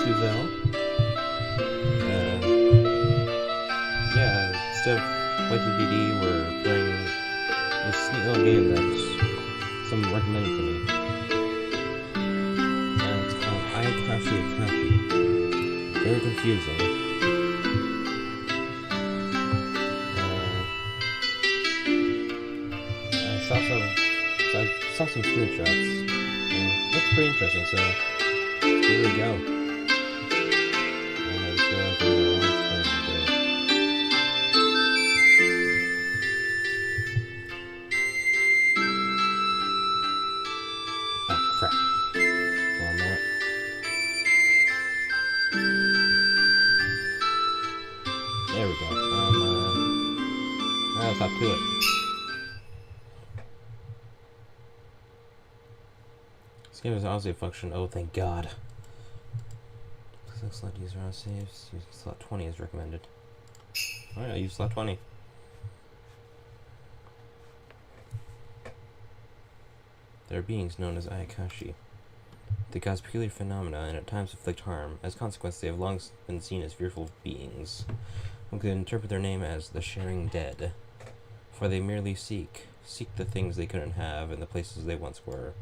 Suzelle. Yeah, instead of playing through DD, we're playing this neat little game that someone recommended to me. And it's called Ayakashi Akashi. Very confusing. I saw some screenshots, and it looks pretty interesting, so here we go. And I just realized I'm in the wrong screen today. Oh crap. One moment. There we go. Right up to it. This game is honestly a function. Oh, thank God. Select user on saves. Use slot 20 is recommended. Alright, I'll use slot 20. There are beings known as Ayakashi. They cause peculiar phenomena and at times inflict harm. As a consequence, they have long been seen as fearful beings. One could interpret their name as the Sharing Dead, for they merely seek the things they couldn't have in the places they once were.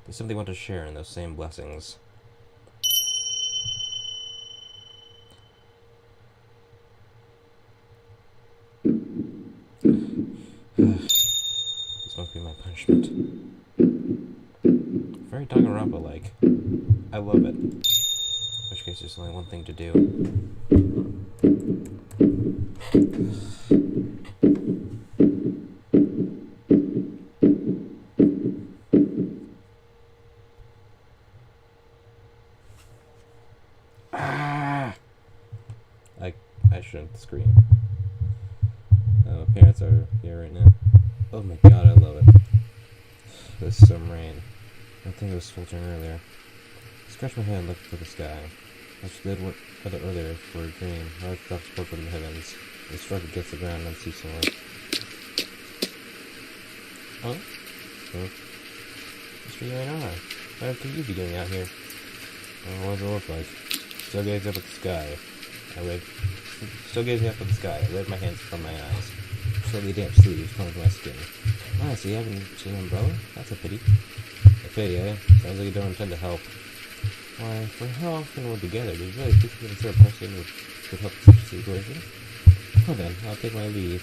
They simply want to share in those same blessings. This must be my punishment. Very Daganronpa-like. I love it. In which case, there's only one thing to do. I shouldn't scream. My parents are here right now. Oh my God, I love it. There's some rain. I think it was filtering earlier. I scratched my head and looked for the sky. I did weather earlier for green. Large drops purple in the heavens. They struck against the ground unceasingly. Oh? Mr. Yainar, what could you be doing out here? What does it look like? Still gazing up at the sky. Still gazing up at the sky. I read my hands from my eyes. Slowly damp sleeves clung to my skin. Ah, so you haven't seen an umbrella? That's a pity. A pity, eh? Sounds like you don't intend to help. Why, for how often we're together, do you really think you consider a person who could help in such a situation? Well then, I'll take my leave.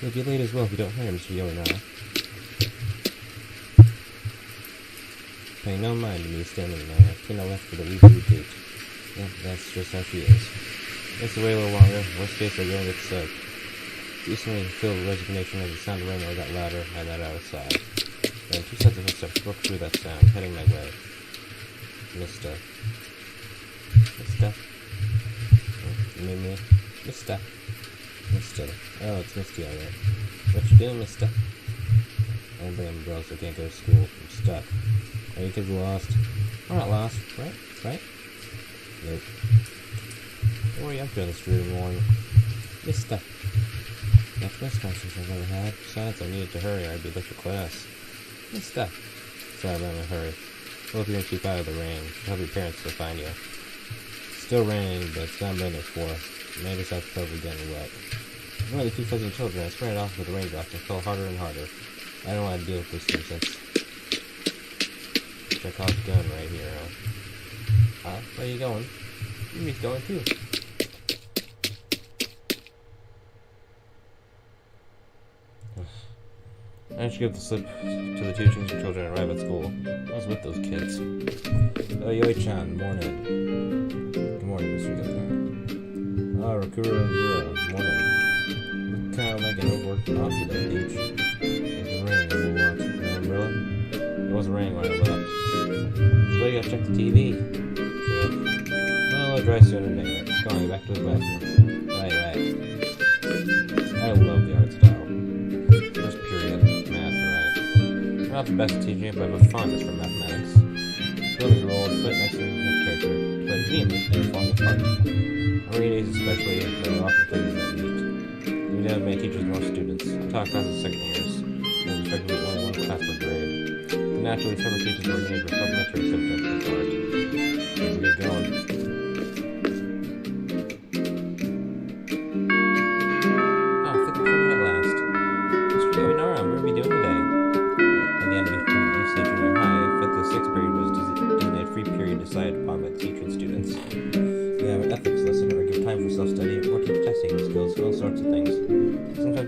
You'll be late as well if you don't hurry, Mr. Yainar. Paying no mind to me standing there, I left for the leave-through gate. Yep, that's just how she is. It's wait a little longer. Worst case, they're going to get soaked. Recently, filled with resignation as the sound of rain got louder, I let outside. Then 2 sets of footsteps broke through that sound, heading my way. Mister. You mean me? Mister. Oh, it's Misty, alright. What you doing, Mister? I don't bring umbrellas, so I can't go to school. I'm stuck. Are you kids lost? We're not lost, right? Right? Nope. What are you up to on this dreary morning? Mister. That's the best conversation I've ever had. Besides, I needed to hurry or I'd be late for class. Mister. Sorry about my hurry. Hope you're gonna keep out of the rain. Help your parents to find you. Still raining, but it's not been there for. Made us out probably getting wet. One of the 2 fuzzy children, I sprayed off with the raindrops and fell harder and harder. I don't want to deal with this nuisance. Chekhov's gun right here, huh? Where are you going? Yumi's going too. I should give the slip to the 2 children and arrive at school. I was with those kids. Oh, Yoi-chan, morning. Good morning, Mr. Yainar. Oh, Rakura and Zero, morning. Look kind of like an overworked mom today, Peach. It's been raining a whole lot. No umbrella? It wasn't raining when I left. So you gotta check the TV. Sure. Well, it'll dry soon anyway. Come on, back to the classroom. Right. I love the art style. First period, math, right. I'm not the best at teaching it, but I have a fondness for mathematics. Building rolled, put it next to the character, but immediately things falling apart. On rainy days especially, there are often things that meet. We have many teachers and more students. I taught classes second years. There's effectively only 1 class per grade. Naturally, several teachers were engaged with supplementary subjects of art. Let's get going.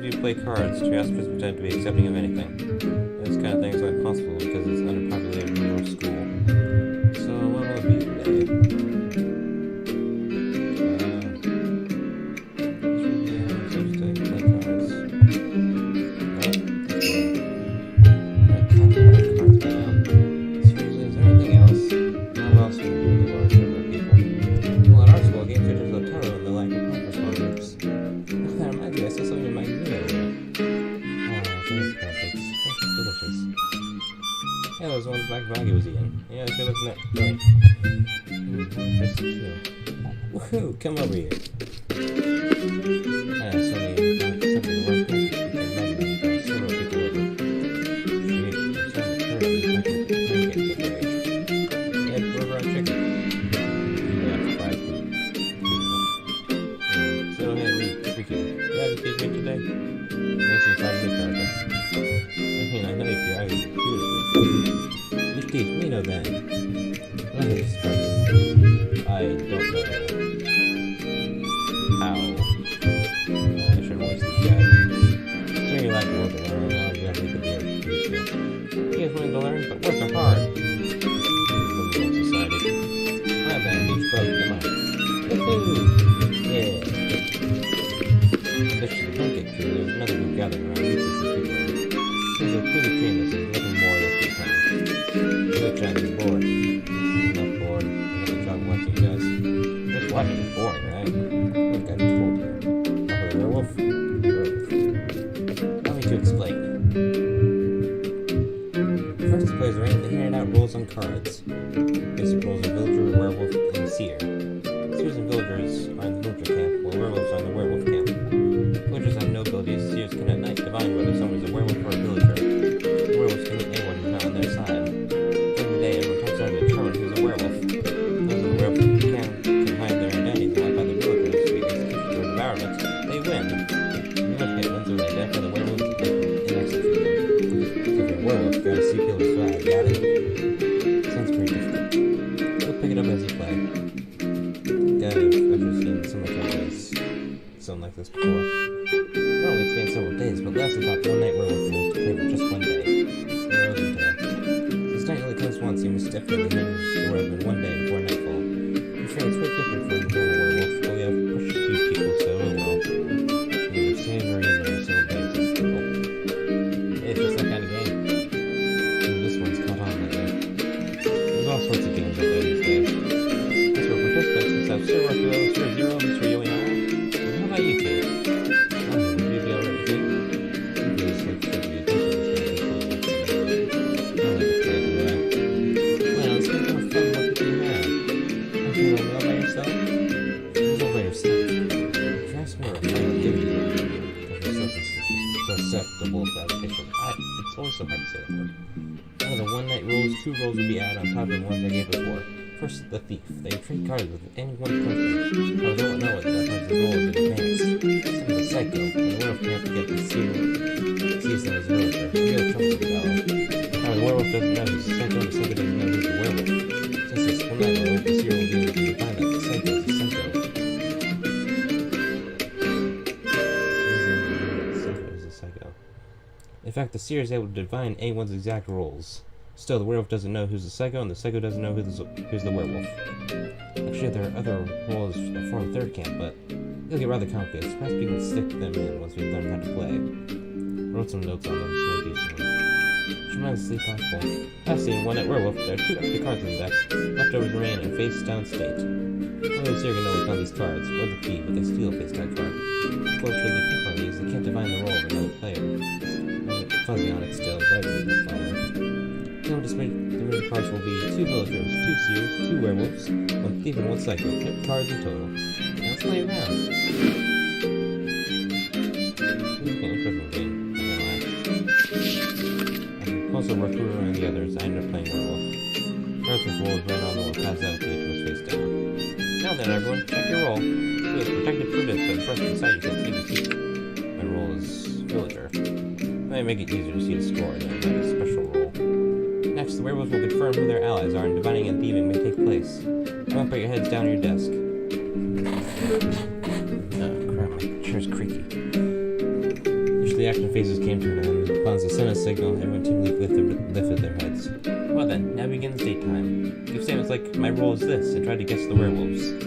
you play cards, curiosities pretend to be accepting of anything. This kind of thing is not possible because it's underpopulated in your school. So what will it be today? Yeah, those ones Black Vaggie was eating. Yeah, I should look at that. Woohoo! Come over here. Something worth it. Several people over. Yeah, over on chicken. Yeah, fried food. So, hey, freaking. You have a kid here today? Makes me find the character. I know if you're out of you teach me no then. Let me start. I don't know how I should voice these guys. Sure you like to work and learn, I'll definitely be able to teach you. You guys willing to learn, but words are hard. Living in society. My bad, each bug, come on. Woohoo! Yeah. This is the pancake crew, there's another group gathering around. These are people. These are truly creamless and nothing more than good times. Look, John, you're bored. Not bored. I'm gonna talk watching you guys. Just watching is boring, right? Look, I told you. I'm a werewolf. Allow me to explain. First, the players are handing out rules on cards. Basic rules are villager, werewolf, and seer. Seers and villagers are in the villager camp, while werewolves are in the werewolf camp. Villagers have no abilities. Seers can at night divine whether someone is a werewolf or a villager. Werewolves can eat anyone who's not on their side. During the day, everyone comes out to determine who's a werewolf. Those in the werewolf camp can hide their identities and wipe out the villagers to be executed or devourment. They win. The village wins when they die for the werewolves and execute them. If you're a werewolf, you gotta see people's flag. Got it? Sounds pretty difficult. You'll pick it up as you play. God, I've just seen so much ideas. Something like this before. Well, it's been several days, but last I thought one night werewolf rules to play for just one day. Since night only comes once, you must definitely hang the werewolf in one day before nightfall. I'm sure it's very different from the normal werewolf, but we have pushed a few people, so oh well. Either save or in there several days of trouble. It's just that kind of game. And this one's caught on lately. There's all sorts of games out there these days. As for participants, let's have Sir Rocky, Sir Zero, Mr. Yoey, how about you two? Susceptible to application. It's always so hard to say that word. Out of the one-night rules, 2 rules will be added on top of the ones I gave before. First, the thief. They trade cards with any one person. However, they won't know it that person's role is in advance. Some of the psycho, and the werewolf can have to get the sees them as a villager. Real trouble with the battle. However, the werewolf doesn't know who's the psycho, and the psycho doesn't know who's the werewolf. Since this one-night rule, the seer will be able to define that the psycho is the psycho. In fact, the seer is able to divine anyone's exact roles. Still, the werewolf doesn't know who's the psycho, and the psycho doesn't know who's the werewolf. Actually, there are other roles that form a third camp, but they'll get rather complicated. Perhaps we can stick them in once we've learned how to play. I wrote some notes on them, so maybe some tremendously possible. Lastly, in One Night Werewolf, there are 2 extra cards in the deck. Leftovers remain in a face-down state. Only the seer can know what's on these cards, or the thief, but they steal a face-down card. Of course, when they pick on these, they can't divine the role of another player. Fuzzy on it still, but I believe that's fine. The remaining cards will be 2 villagers, 2 seers, 2 werewolves, 1 thief, and 1 psycho. 10 cards in total. Now let's play around. This is an interesting game, I'm not gonna lie. After closer work through around the others, I ended up playing werewolf. Cards with rolls ran on the wall, passed out to each was face down. Now then, everyone, check your roll. Do is protected prudence, but the person inside you can see the thief. My roll is villager. That may make it easier to see the score than a special roll. Next, the werewolves will confirm who their allies are, and divining and thieving may take place. Don't put your heads down on your desk. Oh crap, my chair's creaky. the action phases came to an end. Upon the Senate signal, everyone timidly lifted their heads. Well then, now begins daytime. Give statements like, my role is this, and try to guess the werewolves. Who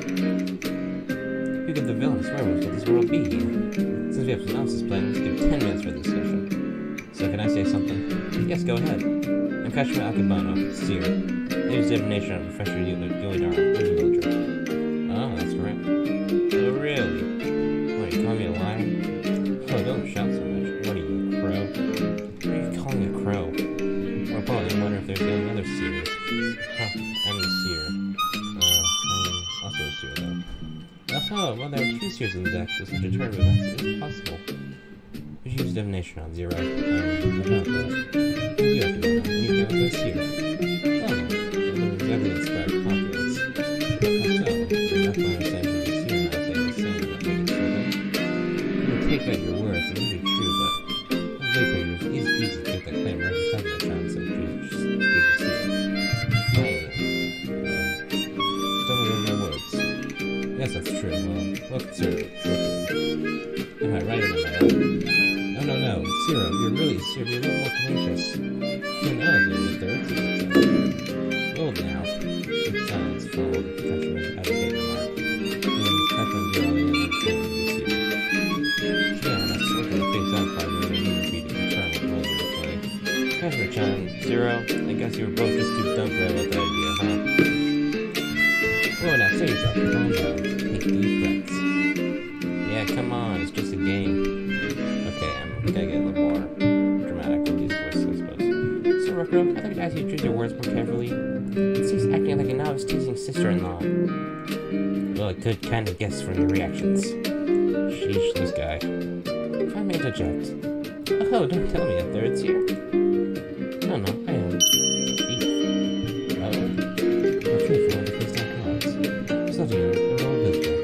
could the villainous werewolves of this world be? Since we have synopsis planned, let's give 10 minutes for the discussion. So can I say something? Yes, go ahead. I'm Kashima Akabano, seer. Use divination on Professor Yoidara, the villager. Oh, that's right. Oh, really? What, you calling me a liar? Oh, don't shout so much. What are you, a crow? What are you calling a crow? Or probably I wonder if there's any other seers. Huh, I'm the seer. I'm also a seer, though. Oh, well, there are 2 seers in this axis, which determine if it's possible. We should use divination on 0. About that. You have to know. You go with us here. Oh, there's evidence by confidence. So, you're not going to say you're the seer, and I say the same, but make it true. We'll take out your word, it may be true, but it's easy to get that claim right in front of the chance of you're the seer. Hey, don't remember my words. Yes, that's true. Well, look, sir. Am I right or am I wrong? No, Zero, you're really serious, you're a little more tenacious. You're an elevator, the third season. Hold now. Big silence followed Kashma's advocate remark. Kashma's the only one who came to be serious. Yeah, that's what the big sound part of the repeating the term with Mother to play. Kashma-chan, Zero, I guess you were both just too dumb for that idea, huh? Whoa, now say yourself, calm down, take deep breaths. Yeah, come on, it's just a game. I gotta get a little more dramatic with these voices, I suppose. So, Rokuro, I think I'd ask you to choose your words more carefully. It seems acting like a novice teasing sister-in-law. Well, I could kind of guess from your reactions. Sheesh, this guy. If I may interject. Oh, don't tell me a third's here. No, I am. Thief. Oh. Not true for one of the face-down cards. So do you, a roll visitor.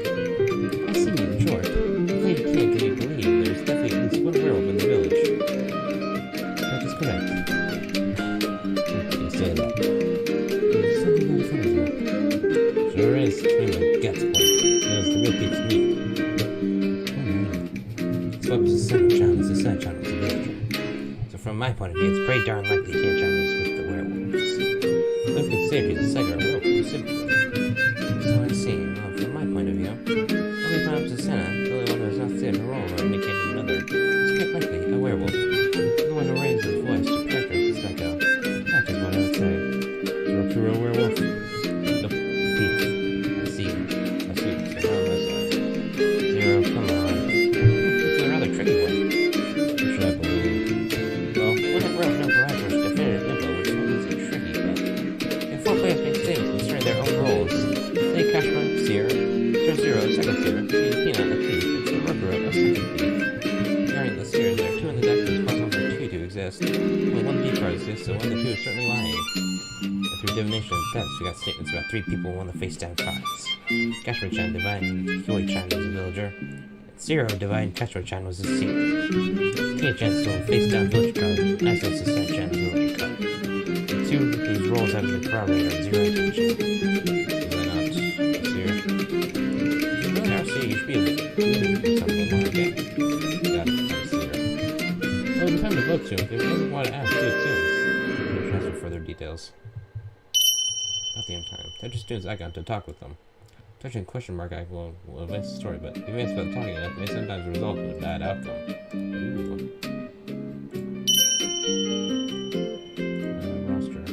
I see you, in short. The lady can't give you believe there's definitely at least one werewolf in the village. That is correct. You say that. There's something very funny here. Sure is. Anyway, guts point. Knows the real thief's me. So what was the Senate-chan? The Senate-chan was a villager. So from my point of view, it's pretty darn likely Tien-chan was with the werewolves. Look at Sage, the Sega werewolf specifically. So I see. Well, from my point of view, only perhaps the Senate, the only one who has not said a role or indicated another, is quite likely a werewolf. The one who raised his voice to characterize the psycho. That is what I would say. Rokuro werewolf? Nope. Thief. I see. So how am I sorry? Zero, come on. This is a rather tricky one. What should I believe? Well, we have no parameters to definitive info, which makes it tricky, but if 4 players make statements concerning their own roles, they Kashima, Seer, Zero, a second seer, Peanut, a thief, and Rokuro, a second thief. Regarding the seers, there are 2 in the deck, and it's possible for 2 to exist. Only 1 thief card exists, so 1 of the 2 is certainly lying. And through divination and bets, we got statements about 3 people who won the face-down cards. Kashima-chan divined Hyoi-chan was a villager. Zero divined Kashima-chan was a seer. Tia-chan stole a face-down village card, and I stole Susan-chan's villager card. The 2 whose roles haven't been corroborated are Zero and Tia-chan. You should be able to do something more again. Got it, I'm Seer. Oh, it's time to vote soon. If there's anything you want to ask, do it soon. We'll transfer further details. About the end time. Touch students, I got to talk with them. Touching question mark, I will advance the story, but if you about talking enough, may sometimes result in a bad outcome. Ooh. Roster.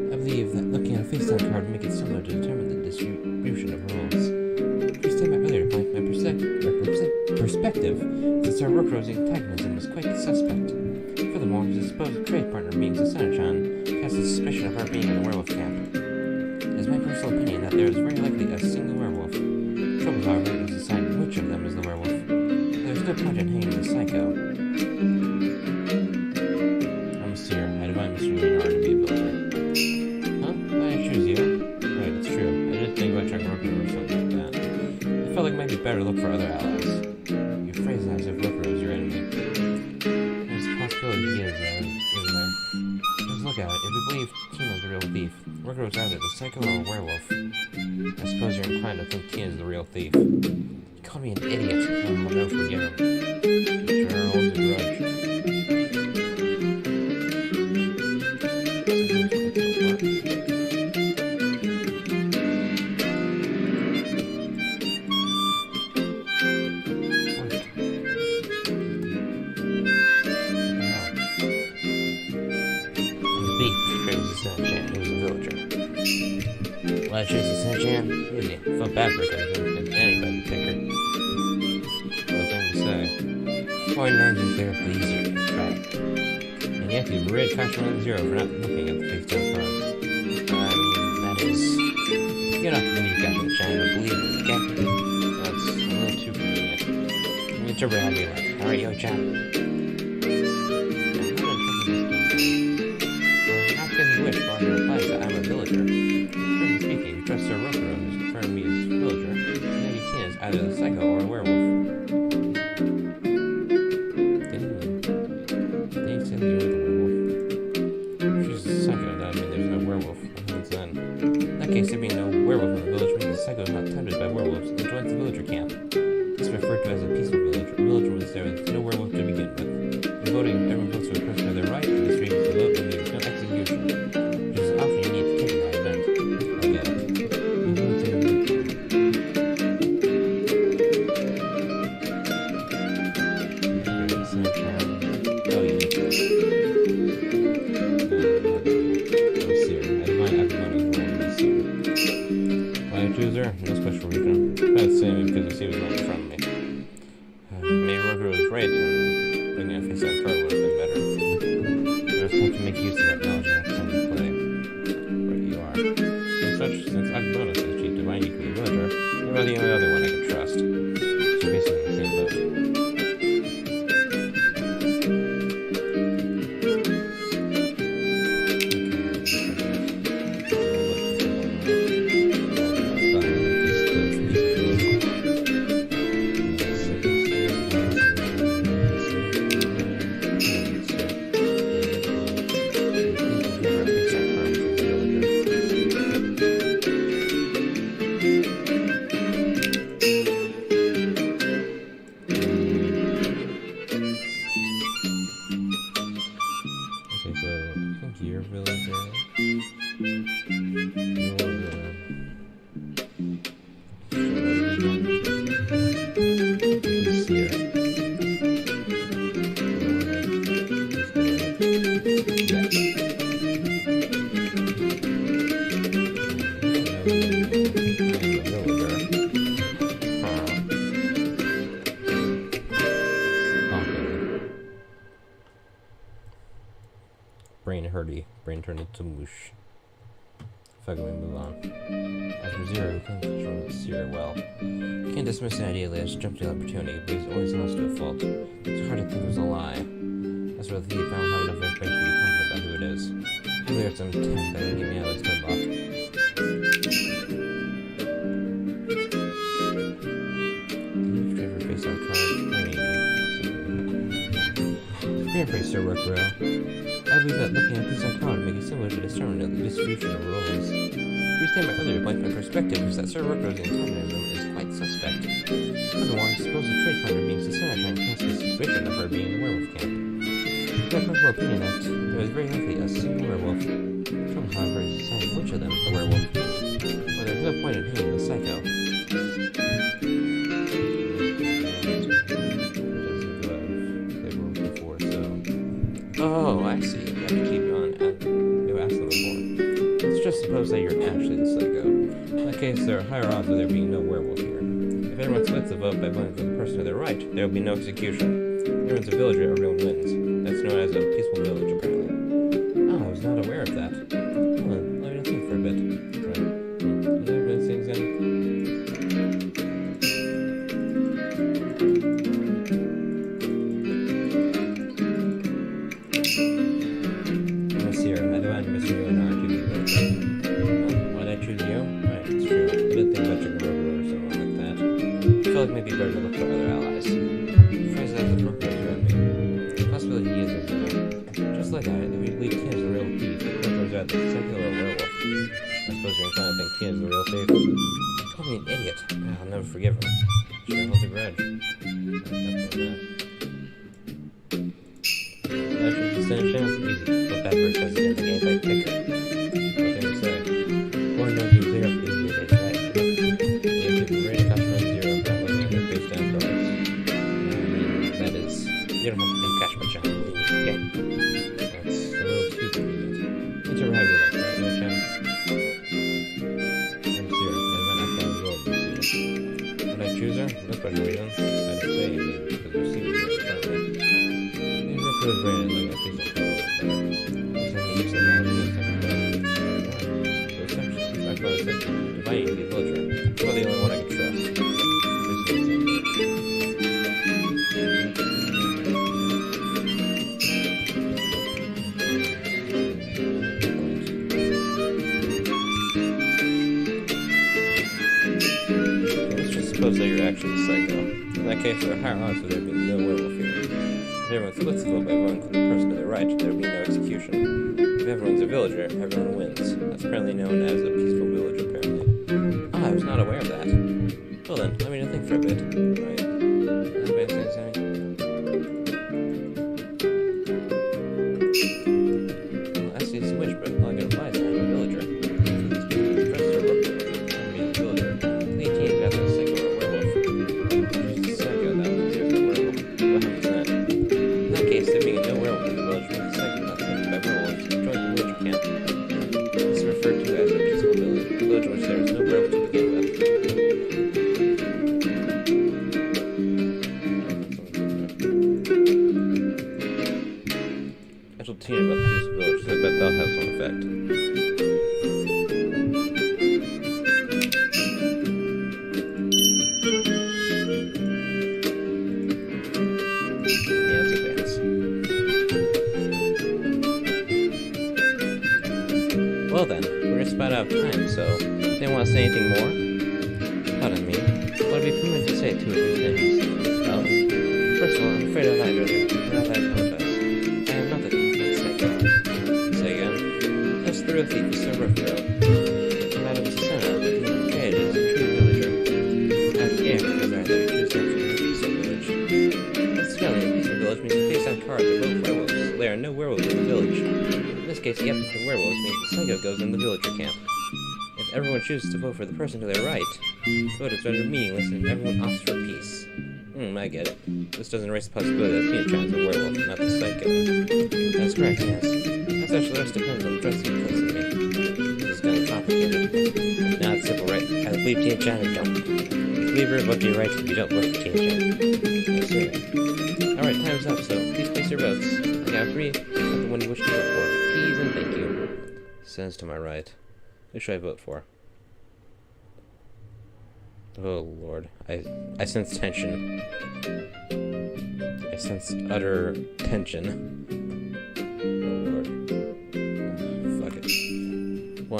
I believe that looking at a face-down Furthermore, his supposed trade partner being Susanna-chan casts a suspicion of her being in the werewolf camp. It is my personal opinion that there is very likely a single werewolf. Trouble, however, is to decide which of them is the werewolf. There is no point in hanging the psycho. I'm a seer. I divine Mr. Leonard to be a villager. Huh? Why did I choose you? Right, it's true. I did think about Daganronpa or something like that. I felt like it might be better to look for other allies. You phrase that as if Roper was your enemy. There's a possibility he is, isn't there? Just look at it. If we believe Tina's the real thief, Roper was either the psycho or a werewolf. I suppose you're inclined to think Tina's the real thief. You called me an idiot. I'll never forgive him. Sure holds a grudge. Why choose the Sun-chan? Easy. Felt bad for her because anybody pick her. What thing to say. All knowns and clear up the easier to try. And yet you rid Fashion 1-0 for not looking at the face-down cards. I mean, that is... You're not the new captain of China, believe in the captain. That's a little too convenient. Let me interpret how you like. Alright, yo, chap. How can you wish while he replies that I'm a villager? Speaking, trust Sir Roper, who's confirmed me as villager, and maybe Tina is either the psycho or a werewolf. Didn't say that you were the werewolf. If she's the psycho, that would mean there's no werewolf. What happens then? In that case, there being no werewolf in the village means the psycho is not tempted by werewolves and joins the villager camp. It's referred to as a peaceful village. A villager was there with no werewolf to begin with. In voting, everyone votes for the person of their right, and this reads the vote, and there's no execution. Which is an option you need to take in that event. No special reason. That's saying because he was right in front of me. Maybe Roger was right, and bringing a face on card would have been better. There's have to make use of that knowledge next time you play. Where you are. Since Akbana says Chief Divine you can be a villager, you're about the only other one I can trust. So basically in the same boat. Brain turned into mush. Fuck, we move on. As for Zero, we can't control Zero well. You can't dismiss an idea that has jumped to the opportunity, but he's always lost to a fault. It's hard to think it was a lie. As for the thief, I don't have enough information to be confident about who it is. Maybe there's some tech that can get me out of this headlock. Leave Trevor face on card. Paraphrase Sir Rockrow. I believe that looking at this icon would make it similar to determine the distribution of roles. To restate my earlier point, my perspective is that Sir Rockro's antagonism is quite suspect. Otherwise, suppose the trade partner being Susanna-chan casts a suspicion of her being in the werewolf camp. It's my personal opinion that there is very likely a single werewolf. Trouble, however, is deciding which of them is the werewolf. But there's no point in hitting the psycho. Oh, I see. You have to keep going and you asked them before. Let's just suppose that you're actually the psycho. In that case, there are higher odds of there being no werewolf here. If everyone splits the vote by voting for the person to their right, there will be no execution. If everyone's a villager, everyone wins. That's known as a peaceful like that. We believe Tina is the real thief. Or is that the psycho or a werewolf? I suppose you're inclined to think Tina is the real thief. He called me an idiot. I'll never forgive him. Sure holds a grudge. Destination? Easy. But that bird says it in the game by picker. What can you say? One knows you clear up these days, right? You have to rate a customer 0 without looking at their face down colors. That is, you don't have to think catch my job. Okay? That's a little too convenient. It's a rabbit, right, no chance? I'm serious. I might not follow the world, you see. Would I choose her? No special reason. I'd say maybe because we're seeing her in front of me. Maybe we'll put his brain in like a piece of trouble. He's having use of knowledge of this type of stuff. So essentially, I call it dividing the villager. It's probably the only one I can trust. Let's just suppose that you're actually a psycho. In that case, there are higher odds that there would be no werewolf here. If everyone splits the vote by voting for the person to their right, there would be no execution. If everyone's a villager, everyone wins. That's currently known as a peaceful village, apparently. Ah, I was not aware of that. Well then, let me know think for a bit. Right. Anybody say something? Well, I see it's a wish, but all I can advise is I'm a villager. These people trust or work for me. I'm being a villager. Lead teams after a psycho or a werewolf. She's a psycho, that was a werewolf. 100%. In that case, there being no werewolf in the village means the psycho not affected by werewolves. Join the villager camp. This is referred to as a peaceful village. A village in which there is no werewolf to begin with. I told Tina about the peaceful village, so I bet that'll have some effect. Yeah, let's advance. Well then, we're just about out of time, so if they want to say anything more? Pardon me, what would be permitted to say 2 or 3 things? Well, first of all, I'm afraid I lied earlier, and I apologize. I am not the thief, but psycho. Say again. Yes, the real thief is so rough, girl. Madam Senna, the kid is a true villager. I have air because I have choose to actually peaceful village. Incidentally, a peaceful village means to face down cards or vote werewolves. There are no werewolves in the village. In this case, the absence of werewolves means the psycho goes in the villager camp. If everyone chooses to vote for the person to their right, the vote is rendered meaningless and everyone opts for peace. I get it. This doesn't erase the possibility that Tina-chan's a werewolf, not the psycho. That's correct, yes. As such, the rest depends on the trust you place in me. This is kind of complicated. Not simple, right? I believe Tina-chan or don't. If you believe her, vote to your right if you don't vote for Tina-chan. I see. Alright, time's up, so please place your votes. I got 3, except the one you wish to vote for. Please and thank you. Says to my right. Who should I vote for? Oh lord, I sense tension. I sense utter tension. Oh lord. Fuck it. 1,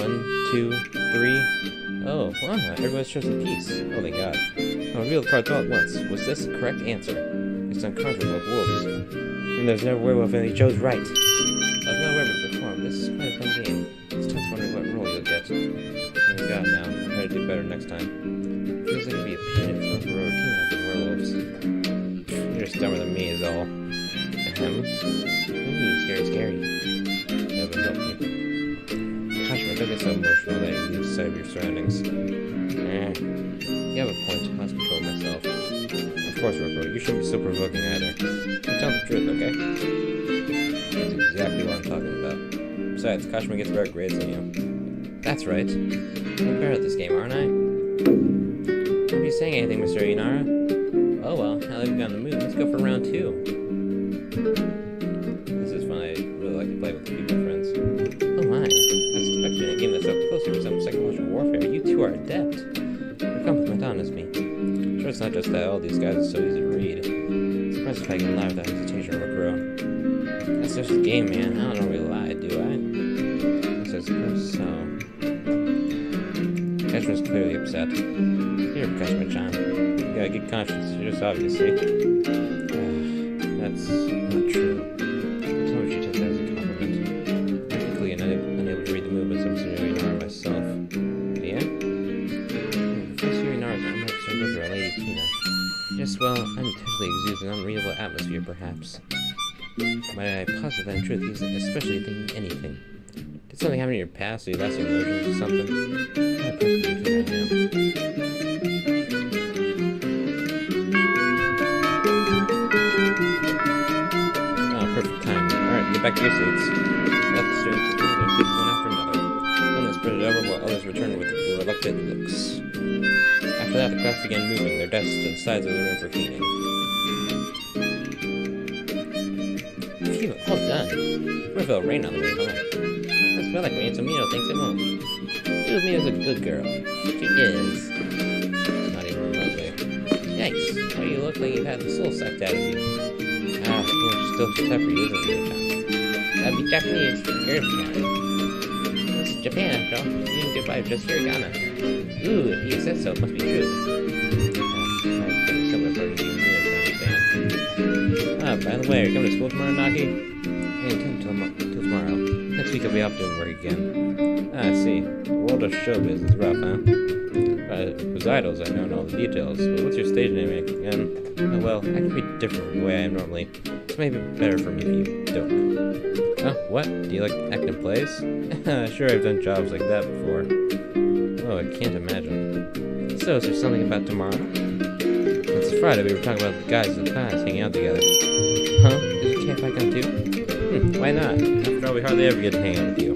2, 3. Oh, wow, everybody's chosen peace. Oh thank god. I'll reveal the cards all at once. Was this the correct answer? It's on cards with wolves. And there's no werewolf and he chose right. I've not werewolf before, but this is quite a fun game. It's tough wondering what role you'll get. Thank god now. I'll try to do better next time. Feels like it'd be a pain for a heroic team having werewolves. You're just dumber than me is all. Ahem. Ooh, scary. That would help me. Gosh, don't get so emotional that you lose sight of your surroundings. You have a point. I must control myself. Of course, Rocco, you shouldn't be so provoking either. Tell the truth, okay? That's exactly what I'm talking about. Besides, Kashima gets better grades than you. That's right. I'm better at this game, aren't I? Don't be saying anything, Mr. Inara. Oh well, now that we've got in the mood, let's go for round 2. This is fun, I really like to play with people friends. Oh my, I was expecting a game that's so closely resembles psychological warfare. You two are adept. Your compliment honors me. Sure, it's not just that all these guys are so easy to read. It's impressive if I can lie without hesitation or recruit. That's just a game, man. I don't really lie, do I? Yes, I suppose so. Kashima's clearly upset. Here, Kashima-chan. You got a good conscience, you're just obviously. That's not true. I told you she took that as a compliment. perhaps. Might I posit that in truth, he's especially thinking anything. Did something happen in your past, so you lost your emotions or something? How perfect you think I am. Oh, perfect time. Alright, get back to your seats. Left the students returned their seats one after another. Some that spread it over while others returned with reluctant looks. After that, the class began moving their desks to the sides of the room for cleaning. Phew, well done. What if it'll rain on the way home? Doesn't feel like rain, so Mino thinks it won't. Ooh, Mino's a good girl. She is. Not even remotely. Yikes, why do you look like you've had the soul sucked out of you? Ah, English still too tough for you, isn't it, John? That'd be Japanese. You're Japan. This is Japan, after all. You didn't get by just here, Ghana. Ooh, if you said so, it must be true. Similar part of you, Mino can understand. Ah, by the way, are you coming to school tomorrow, Naki? I ain't coming till tomorrow. Next week I'll be off doing work again. Ah, I see. The world of showbiz is rough, huh? With idols, I know all the details, but what's your stage name again? Oh, well, I can be different from the way I am normally. It's maybe better for me if you don't. Oh, what? Do you like acting in plays? Sure, I've done jobs like that before. Oh, I can't imagine. So, is there something about tomorrow? It's Friday, we were talking about the guys in the class hanging out together. Huh? Is it okay if I come too? Why not? After all, we hardly ever get to hang out with you.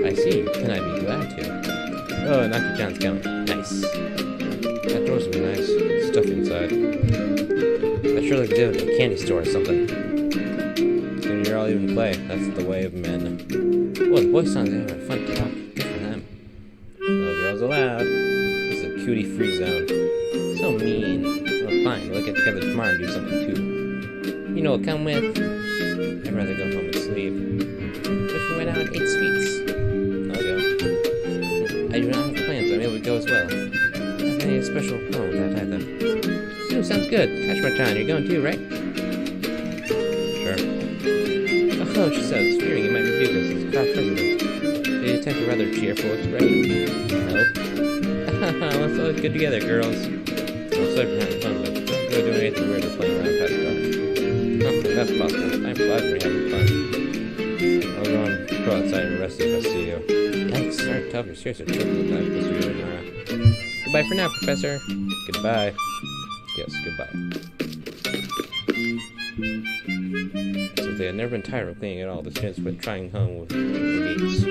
I see, and I'd be glad to. Oh, Naki-chan's coming. Nice. That door's will be nice. Stuff inside. I sure like to do it at a candy store or something. It's gonna hear all even play. That's the way of men. Well, the boys' songs are having a fun talk. Good for them. No girls allowed. This is a cutie-free zone. So mean. Well, fine. We'll get together tomorrow and do something too. You know what, come with? I'd rather go home and sleep. If we went out and ate sweets. I'll go. I do not have plans, I'm able to go as well. I don't have any special plan with that either. Ooh, sounds good. Hashima-chan, you're going too, right? Sure. Oh, she says, fearing you might refuse us as class president. They detect a rather cheerful expression. No. Let's all get together, girls. I'm sorry for having fun, but don't go doing anything weird or playing around past dark. Oh, that's possible. Time flies when you're having fun. I'll go and go outside and rest if I see you. Thanks. Sorry to tell you, seriously, Mr. Yonara. Goodbye for now, Professor. Goodbye. Yes, goodbye. So if they had never been tired of cleaning at all, the students went trying home with the meats.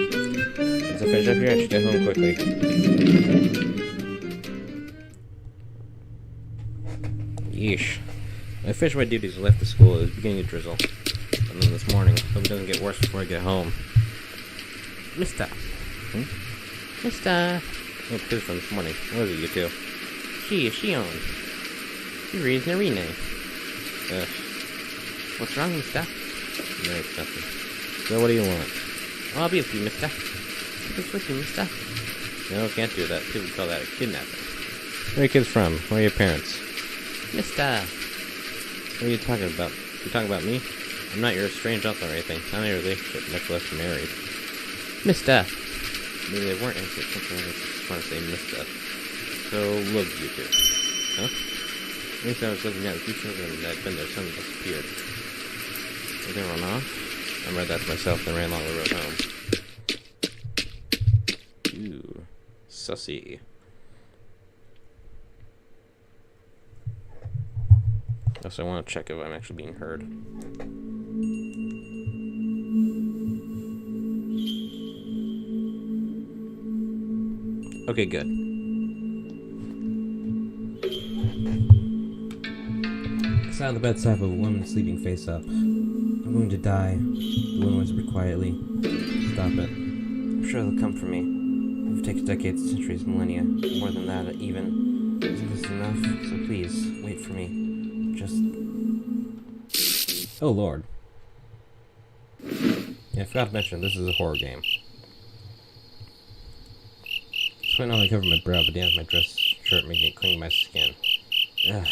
Once I finish up here, I should get home quickly. Yeesh. I finished my duties and left the school. It was beginning to drizzle. And then this morning, hope it doesn't get worse before I get home. Mister. Mister. Oh, this from this morning. What is it, you two? She on. She reads Narine. What's wrong, mister? No, it's nothing. So what do you want? I'll be with you, mister. What's with you, mister? No, can't do that. People call that a kidnapping. Where are your kids from? Where are your parents? Mister. What are you talking about? You talking about me? I'm not your strange uncle or anything. Not in a relationship, much less married. Mister. Maybe they weren't answering something. I just want to say mister. So, look, you two. Huh? At least I was looking at the two children that had been there. Some disappeared. Did they run off? I read that to myself, then ran along the road home. Ooh. Sussy. Also, I want to check if I'm actually being heard. Okay, good. I sat on the bedside of a woman sleeping face up. I'm going to die, the woman whispered quietly. Stop it. I'm sure they'll come for me. It'll take decades, centuries, millennia. More than that, even. Isn't this enough? So please, wait for me. Just... Oh, Lord. Yeah, I forgot to mention, this is a horror game. Sweat not only covered my brow, but down my dress shirt, making it cling my skin. Ugh.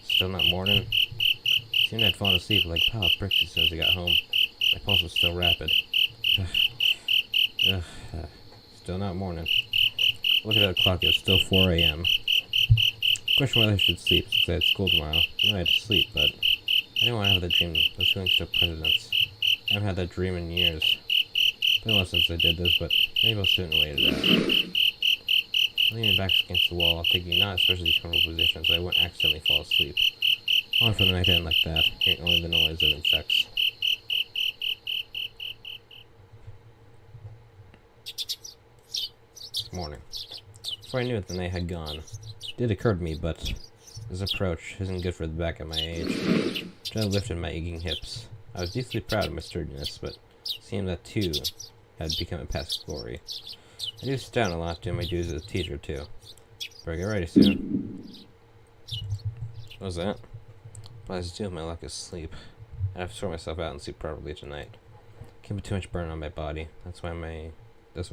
Still not morning? Seemed I'd fallen asleep like a pile of bricks as soon as I got home. My pulse was still rapid. Still not morning. Look at that clock, it was still 4 a.m. Question whether I should sleep, since I had school tomorrow. I knew I had to sleep, but... didn't want to have that dream. Those feelings took precedence. I haven't had that dream in years. It's been a while since I did this, but maybe I'll sit and wait it out. Leaning back against the wall, thinking not especially comfortable position so I wouldn't accidentally fall asleep. Only for the night end like that, hearing only the noise of insects. Morning. Before I knew it, the night had gone. It did occur to me, but this approach isn't good for the back at my age. I lifted my aching hips. I was deeply proud of my sturdiness, but it seemed that too had become a past glory. I do sit down a lot doing my duties as a teacher too. Better get ready soon. What was that? Well, I was doing my luck is sleep. I have to sort myself out and sleep properly tonight. Can't put too much burden on my body. That's what my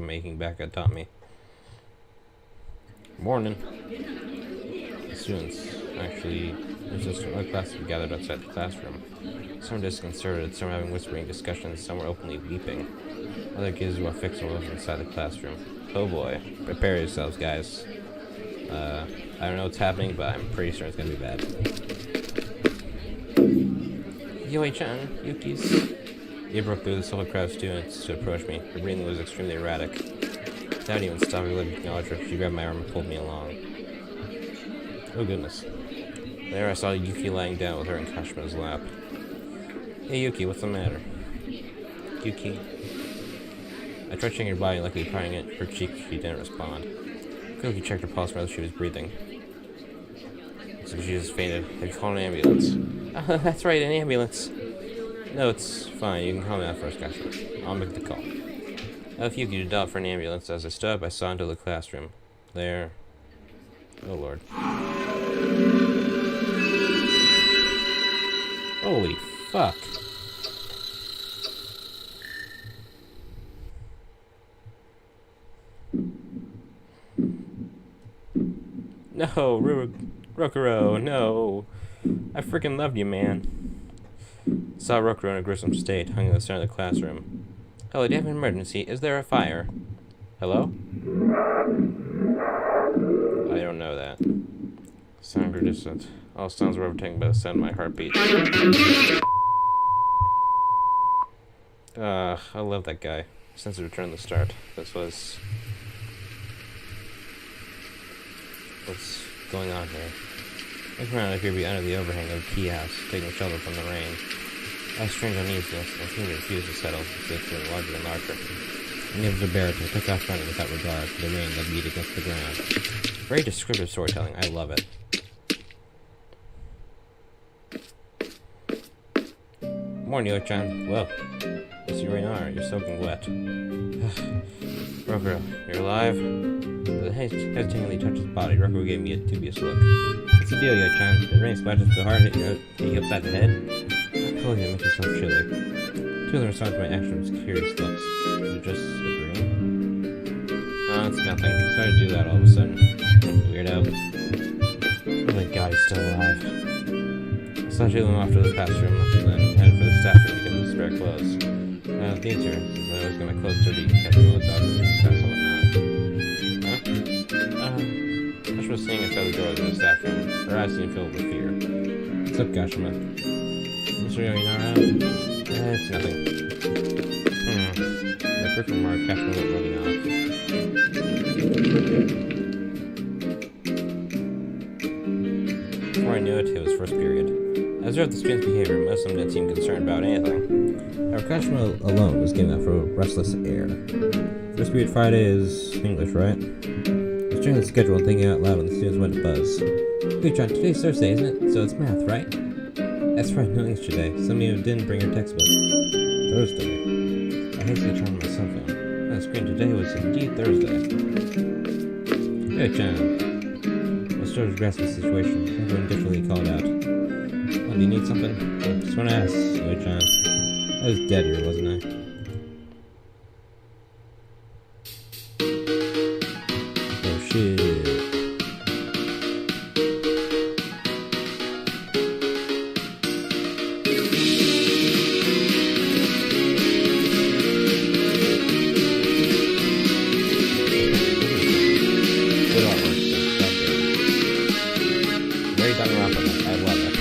aching back had taught me. Morning. The students, actually, there's just one class gathered outside the classroom. Some were disconcerted, some were having whispering discussions, some were openly weeping. Other kids were fixing what was inside the classroom. Oh boy, prepare yourselves, guys. I don't know what's happening, but I'm pretty sure it's gonna be bad. Yoi-chan, Yuki's. He broke through the solo crowd of students to approach me. Her breathing was extremely erratic. Without even stopping to acknowledge her, she grabbed my arm and pulled me along. Oh goodness. There I saw Yuki lying down with her in Kashima's lap. Hey Yuki, what's the matter? Yuki. I tried checking her body, luckily prying at her cheek, she didn't respond. Quickly checked her pulse whether she was breathing. Looks like she just fainted. They called an ambulance. That's right, an ambulance. No, it's fine. You can call me out first, Kashima. I'll make the call. If Yuki to dial for an ambulance. As I stood up, I saw into the classroom. There. Oh lord. Holy fuck. No, Rokuro, no. I freaking loved you, man. Saw Rokuro in a gruesome state, hung in the center of the classroom. Hello, do you have an emergency? Is there a fire? Hello? I don't know that. Sound grew distant. All sounds were overtaken by the sound of my heartbeat. I love that guy. Since the return to the start. This was... what's going on here? Looking around, I appear to be under the overhang of a tea house, taking shelter from the rain. I had strange uneasiness, and seemed to refuse to settle, since it was larger and larger. Unable to bear it, I took off running without regard for the rain that beat against the ground. Very descriptive storytelling, I love it. Morning, Yo-chan. Well, yes, you already are. You're soaking wet. Rokuro, you're alive? As I hesitatingly touched his body, Rokuro gave me a dubious look. What's the deal, Yo-chan? The rain splashes so hard hit you upside the head? Oh, you make yourself chilly. Two of them responded to my action with curious looks. Was it just a dream? No, it's nothing. He started to do that all of a sudden. Weirdo. Oh my god, he's still alive. I saw Jalen off to the classroom, and then headed for the staff room to get some spare clothes. The teacher, since I was going to close dirty, kept me all the dog and stuff and whatnot. Huh? Kashima was standing outside the door of the staff room. Her eyes seemed filled with fear. What's up, Kashima? Mr. Yoinara? It's nothing. The quick remark, Kashima went running off. Before I knew it, it was first period. I observed the students' behavior. Most of them didn't seem concerned about anything. However, Kashima alone was giving off a restless air. First period Friday is English, right? I was checking the schedule and thinking out loud when the students went to buzz. Hey, John, today's Thursday, isn't it? So it's math, right? That's right, no English today. Some of you didn't bring your textbook. Thursday. I hastily turned on my cell phone. On the screen today was indeed Thursday. Hey, John. I started to grasp the situation. Everyone differently called out. Oh, do you need something? I just want to ask, Hey, John. I was dead here, wasn't I? Oh, shit. Daganronpa-like, I love it.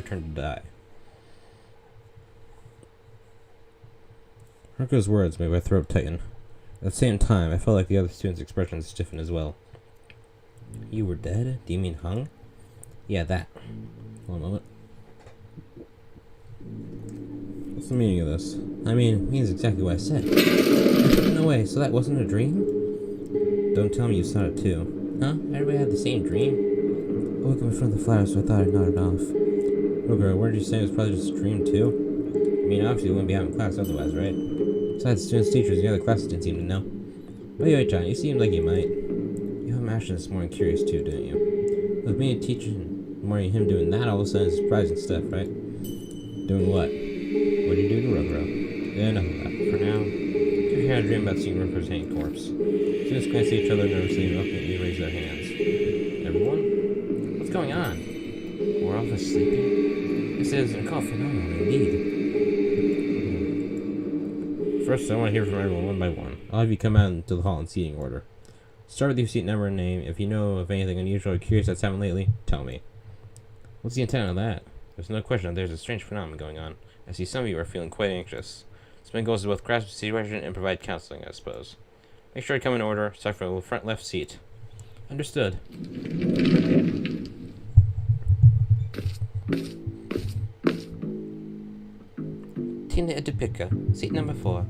turn to die. Haruko's words made my throat tighten. At the same time, I felt like the other students' expressions stiffened as well. You were dead? Do you mean hung? Yeah, that. One moment. What's the meaning of this? I mean, it means exactly what I said. No way, so that wasn't a dream? Don't tell me you saw it too. Huh? Everybody had the same dream? I woke up in front of the flowers, so I thought I'd nodded off. Okay, weren't you saying it was probably just a dream too? I mean, obviously we wouldn't be having class otherwise, right? Besides, students, teachers, the other classes didn't seem to know. Wait, John, you seemed like you might. You have imagined this morning curious too, didn't you? With me teaching, morning him doing that, all of a sudden, surprising stuff, right? Doing what? What did you do to Rokuro? Yeah, enough of that. For now, you had a dream about seeing Rokuro's hanging corpse. Students glanced at each other nervously and reluctantly raised their hands. Everyone? What's going on? We're all just sleeping? This is a call phenomenon, indeed. First, I want to hear from everyone one by one. I'll have you come out into the hall in seating order. Start with your seat number and name. If you know of anything unusual or curious that's happened lately, tell me. What's the intent of that? There's no question that there's a strange phenomenon going on. I see some of you are feeling quite anxious. So my goal is to both grasp the situation and provide counseling, I suppose. Make sure to come in order. Start from the front left seat. Understood. Tina Edipika, seat number 4.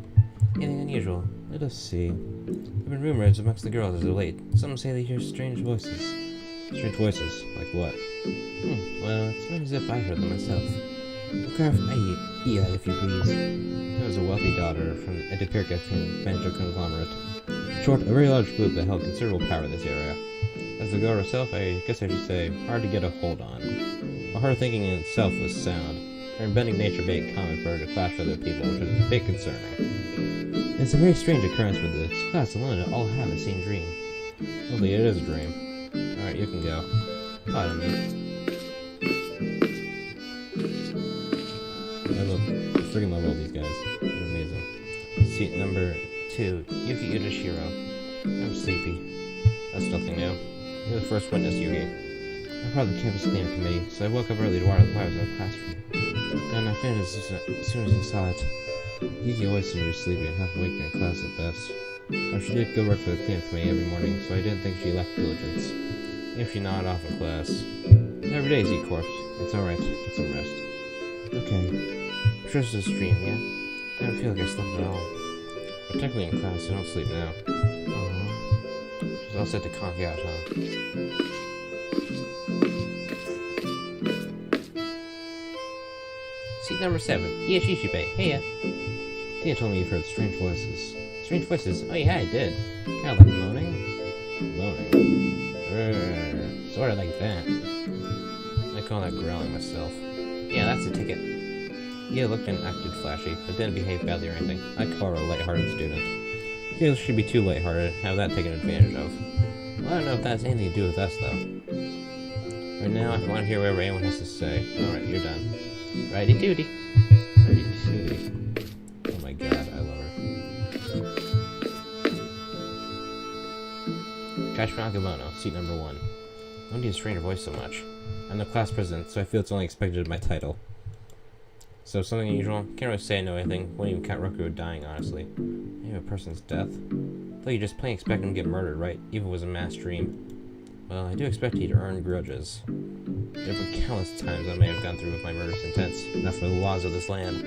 Anything unusual? Let us see. There have been rumors amongst the girls as of late. Some say they hear strange voices. Strange voices? Like what? Well, it's not as if I heard them myself. Iya, if you please. There was a wealthy daughter from the Edipirka financial conglomerate. In short, a very large group that held considerable power in this area. As the girl herself, I guess I should say, hard to get a hold on. While her thinking in itself was sound, her unbending nature made it common for her to clash with other people, which was a bit concerning. It's a very strange occurrence for this class alone to all have the same dream. Hopefully it is a dream. Alright, you can go. Pardon me. I freaking love all these guys. They're amazing. Seat number 2, Yuki Udashiro. I'm sleepy. That's nothing new. You're the first witness, Yuki. I'm part of the campus cleanup committee, so I woke up early to water the flowers in the classroom. And I finished as soon as I saw it. Yuki always seemed to be sleepy and half awake in class at best. Now, she did good work for the cleanup committee every morning, so I didn't think she lacked diligence. If she nodded off in class. Every day, Z-Corpse. It's alright. Get some rest. Okay. I'm sure it's a dream, yeah? I don't feel like I slept at all. But technically in class, I don't sleep now. She's all set to conk out, huh? Seat number 7, Miwashiba. Hey, Tina told me you've heard strange voices. Strange voices? Oh yeah, I did. Kind of like moaning. Moaning. Sort of like that. I call that growling myself. Yeah, that's a ticket. Yeah, looked and acted flashy, but didn't behave badly or anything. I call her a lighthearted student. Girls should be too lighthearted, have that taken advantage of. Well, I don't know if that has anything to do with us, though. Right now, I want to hear whatever anyone has to say. Alright, you're done. Righty-doody. Righty-doody. Oh my god, I love her. Kashima Akamono, seat number 1. When do you strain your voice so much? I'm the class president, so I feel it's only expected of my title. So something unusual? Can't really say no anything. Wouldn't even count Rokuro dying, honestly. Maybe a person's death? Though you just plain expect him to get murdered, right? Even if it was a mass dream. Well, I do expect you to earn grudges. There have been countless times I may have gone through with my murderous intents, not for the laws of this land.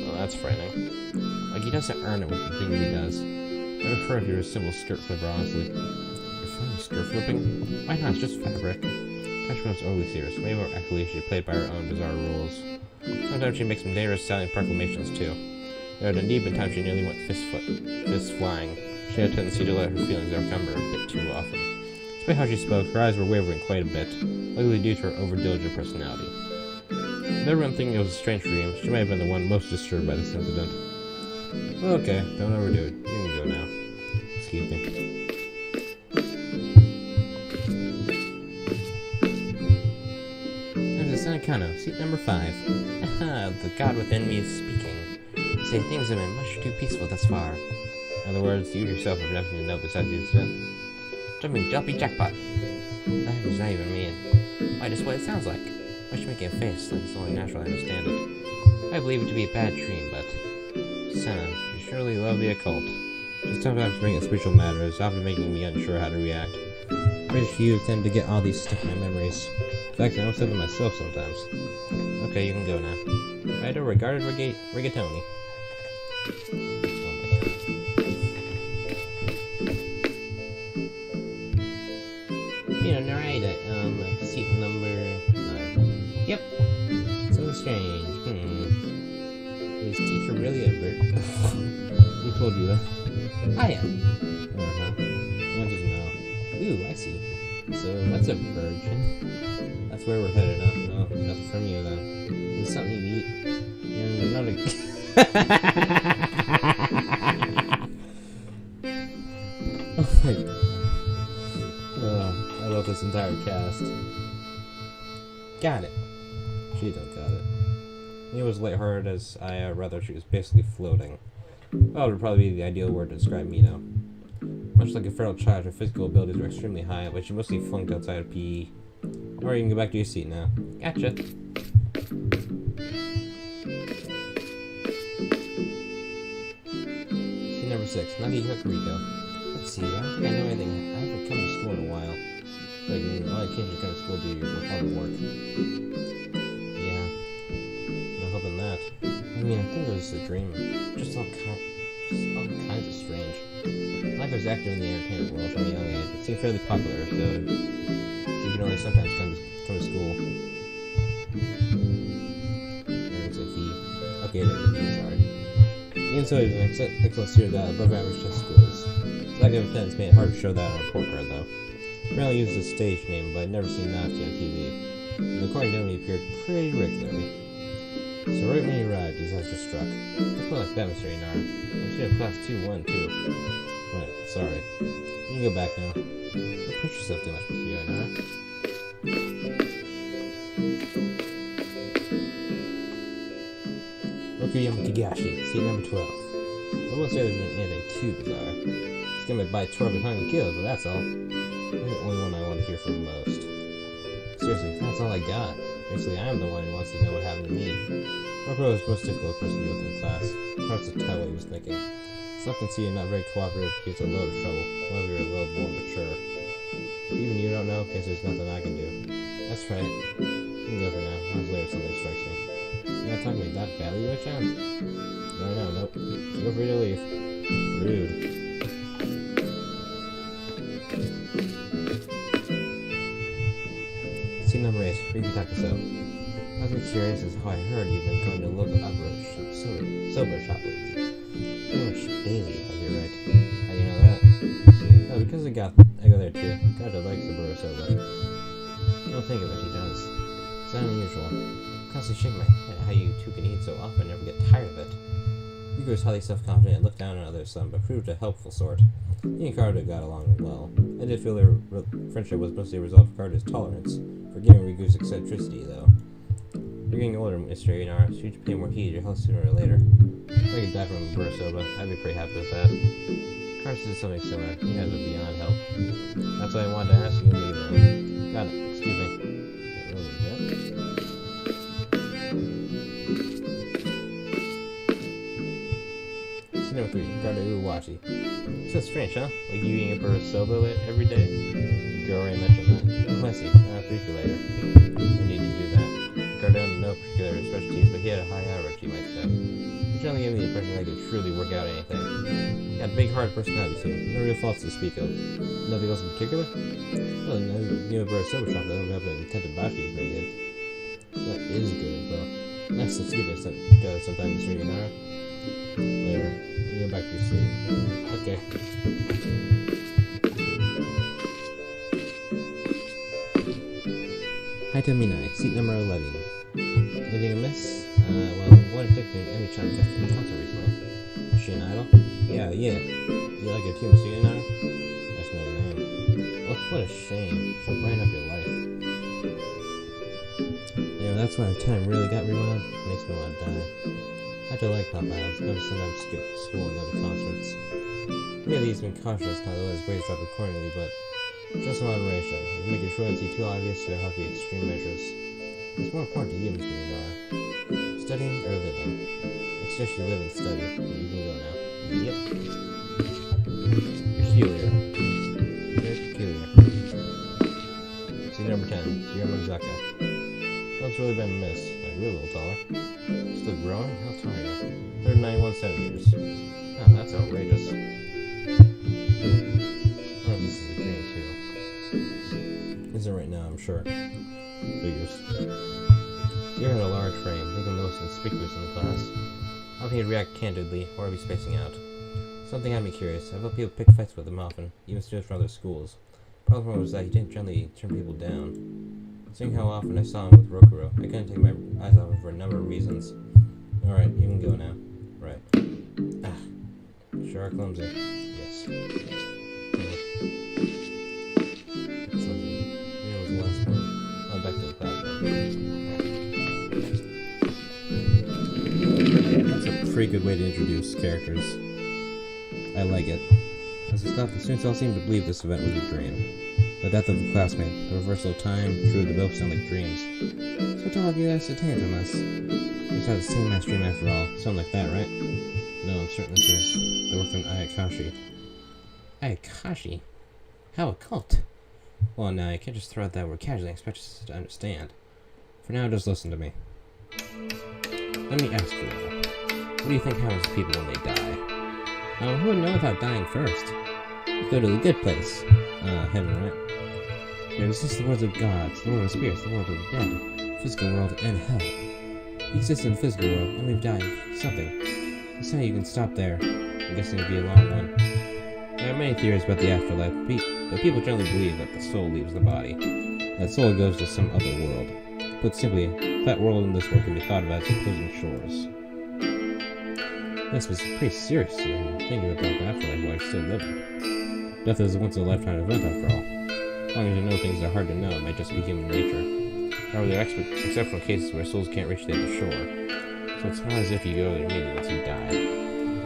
Well, that's frightening. Like, he doesn't earn it with the things he does. I prefer if you're a simple skirt flipper, honestly. You're fine with skirt flipping? Why not? It's just fabric. Kashima's overly serious. Maybe more actually she played by her own bizarre rules. Sometimes she makes some dangerous sounding proclamations, too. There had indeed been times she nearly went fist flying. She had a tendency to let her feelings encumber a bit too often. Despite how she spoke, her eyes were wavering quite a bit, likely due to her over-diligent personality. With everyone thinking it was a strange dream, she might have been the one most disturbed by this incident. Well, okay, don't overdo it. You can go now. Excuse me. There's Senekano, seat number 5. The god within me is speaking. You say things have been much too peaceful thus far. In other words, you yourself have nothing to know besides the incident. Jumping jackpot. That does not even mean. Why, just what it sounds like. Why should you make a face like it's only natural I understand it? I believe it to be a bad dream, but... Senna, you surely love the occult. Just sometimes bring up spiritual matters, often making me unsure how to react. British youth tend to get all these stuck in my memories. In fact, I don't say them myself sometimes. Okay, you can go now. Writer, regarded rigatoni. You know, narrator, seat number 9. Yep. So strange. Is teacher really a bird? Who told you that? I am. Uh-huh. The answer's no. Ooh, I see. So, that's a virgin. That's where we're headed up. No, nothing from you then. Is it something you eat? You're not a... Oh my god. I love this entire cast. Got it. She don't got it. It was lighthearted as rather she was basically floating. Well, it would probably be the ideal word to describe Mino. Much like a feral child, her physical abilities were extremely high, but she mostly flunked outside of PE. Or you can go back to your seat now. Gotcha. Seat number 6, Nagi Kakariko. Let's see, I don't think I know anything. I haven't come to school in a while. But you know, I can't just come to school to do your homework. Yeah. No hoping that. I mean, I think it was a dream. Just all kinds of strange. Like I was active in the entertainment world from a young age. It seemed fairly popular, so she could only sometimes come to school. There's a he. Okay, there's a he, sorry. Even so, he was an excellent student that above average test scores. His lack of attendance made it hard to show that on a report card, though. Apparently used as a stage name, but I'd never seen Nazi on TV. And according to him, he appeared pretty regularly. So right when he arrived, his eyes were struck. That's not like that, Mr. Inara. I'm student of class 212. Right, sorry. You can go back now. Don't push yourself too much, Mr. Inara. Rokuyama Kigashi, seat number 12. I won't say there's been anything too bizarre. She's gonna buy Torben hung and killed, but that's all. You're the only one I want to hear from most. Seriously, that's all I got. Basically, I am the one who wants to know what happened to me. Rokuro was the most difficult person to deal with in class. Hard to tell what he was thinking. Some can see him not very cooperative, he was a load of trouble, while we were a little more mature. Even you don't know, because there's nothing I can do. That's right. You can go for now. I'll later if something strikes me. You're not talking to me that badly, Yo-chan? No, nope. Feel free to leave. Rude. Scene number 8, Rikutakuso. I was curious as to how I heard you've been going to a local sober shop lately. Pretty much daily, if I get right. How do you know that? Oh, because I go there too. God, I like Saburo soba. You don't think of it, he does. It's not unusual. I'm constantly shaking my head at how you two can eat so often and never get tired of it. Yuko was highly self-confident and looked down on others some, but proved a helpful sort. He and Carter got along well. I did feel their friendship was mostly a result of Carter's tolerance, forgiving Rigu's eccentricity, though. You're getting older, Mr. Inara, so you should pay more heed to your health sooner or later. If I could die from a Burasoba, I'd be pretty happy with that. Carson did something similar. He has a beyond help. That's why I wanted to ask you to leave him. Got it. Excuse me. Scene number 3, Garda Uwashi. So strange, huh? Like you eating a Burasoba every day? You already mentioned that. Oh, I see. I'll brief you later. No need to do that. Garda had no particular specialties, but he had a high average, you might say. He generally gave me the impression that he could truly work out anything. He had a big, hard personality too. No real faults to speak of. Nothing else in particular? Well, you know, Burasoba shop that opened up in Tentebashi is very good. That is good, though. Nice to see this sometime, Mr. Inara. Later. You go back to your seat. Okay. Haito Minai, seat number 11. Anything amiss? Well, one particular Emi-chan got from the concert recently. Is she an idol? Yeah. You like her too, Mr. Inara? That's no name. Oh, what a shame. She'll brighten up your life. You know, that's why time really got me wound. Makes me want to die. I do like pop idols, but sometimes skip school and go to concerts. Really, he's been cautious not to let his grades drop accordingly, but just in moderation. If you make your truancy too obvious, there have to be extreme measures. It's more important to you, Mr. Yonara. Studying or living? It's just you live and study. You can go now. Yep. Peculiar. Very peculiar. See number 10. Yamanzaka. One's really been missed. Like, you're a little taller. Still growing? How tall are you? 191 centimeters. Oh, that's outrageous. I wonder if this is a green too. Isn't right now, I'm sure. Figures. You're in a large frame, making the most conspicuous in the class. How can you react candidly, or be spacing out? Something had me curious. I've helped people pick fights with him often, even students from other schools. Problem was that he didn't generally turn people down. Seeing how often I saw him with Rokuro, I couldn't take my eyes off him for a number of reasons. Alright, you can go now. Right. Ah. Sure are clumsy. Yes. Here was the last one. Oh, back to the classroom. That's a pretty good way to introduce characters. I like it. As it stopped, the students all seemed to believe this event was a dream. The death of a classmate, the reversal of time, drew the both sound like dreams. So what all of you guys obtained from us? We just had the same mass dream after all. Something like that, right? No, I'm certain this is the work of Ayakashi. Ayakashi? How occult? Well, now, you can't just throw out that word casually and expect us to understand. For now, just listen to me. Let me ask you all. What do you think happens to people when they die? Who would know without dying first? You go to the good place. Heaven, right? There exists the world of gods, the world of spirits, the world of the dead, physical world, and hell. You exist in the physical world, and we've died something. It's not you can stop there. I'm guessing it'd be a long one. There are many theories about the afterlife, but people generally believe that the soul leaves the body. That soul goes to some other world. Put simply, that world and this world can be thought of as opposing shores. This was pretty serious, thinking about the afterlife while you're still living. Death is a once-in-a-lifetime event, after all. As long as you know things that are hard to know, it might just be human nature. However, there are exceptional cases where souls can't reach the other shore. So it's not as if you go there immediately once you die.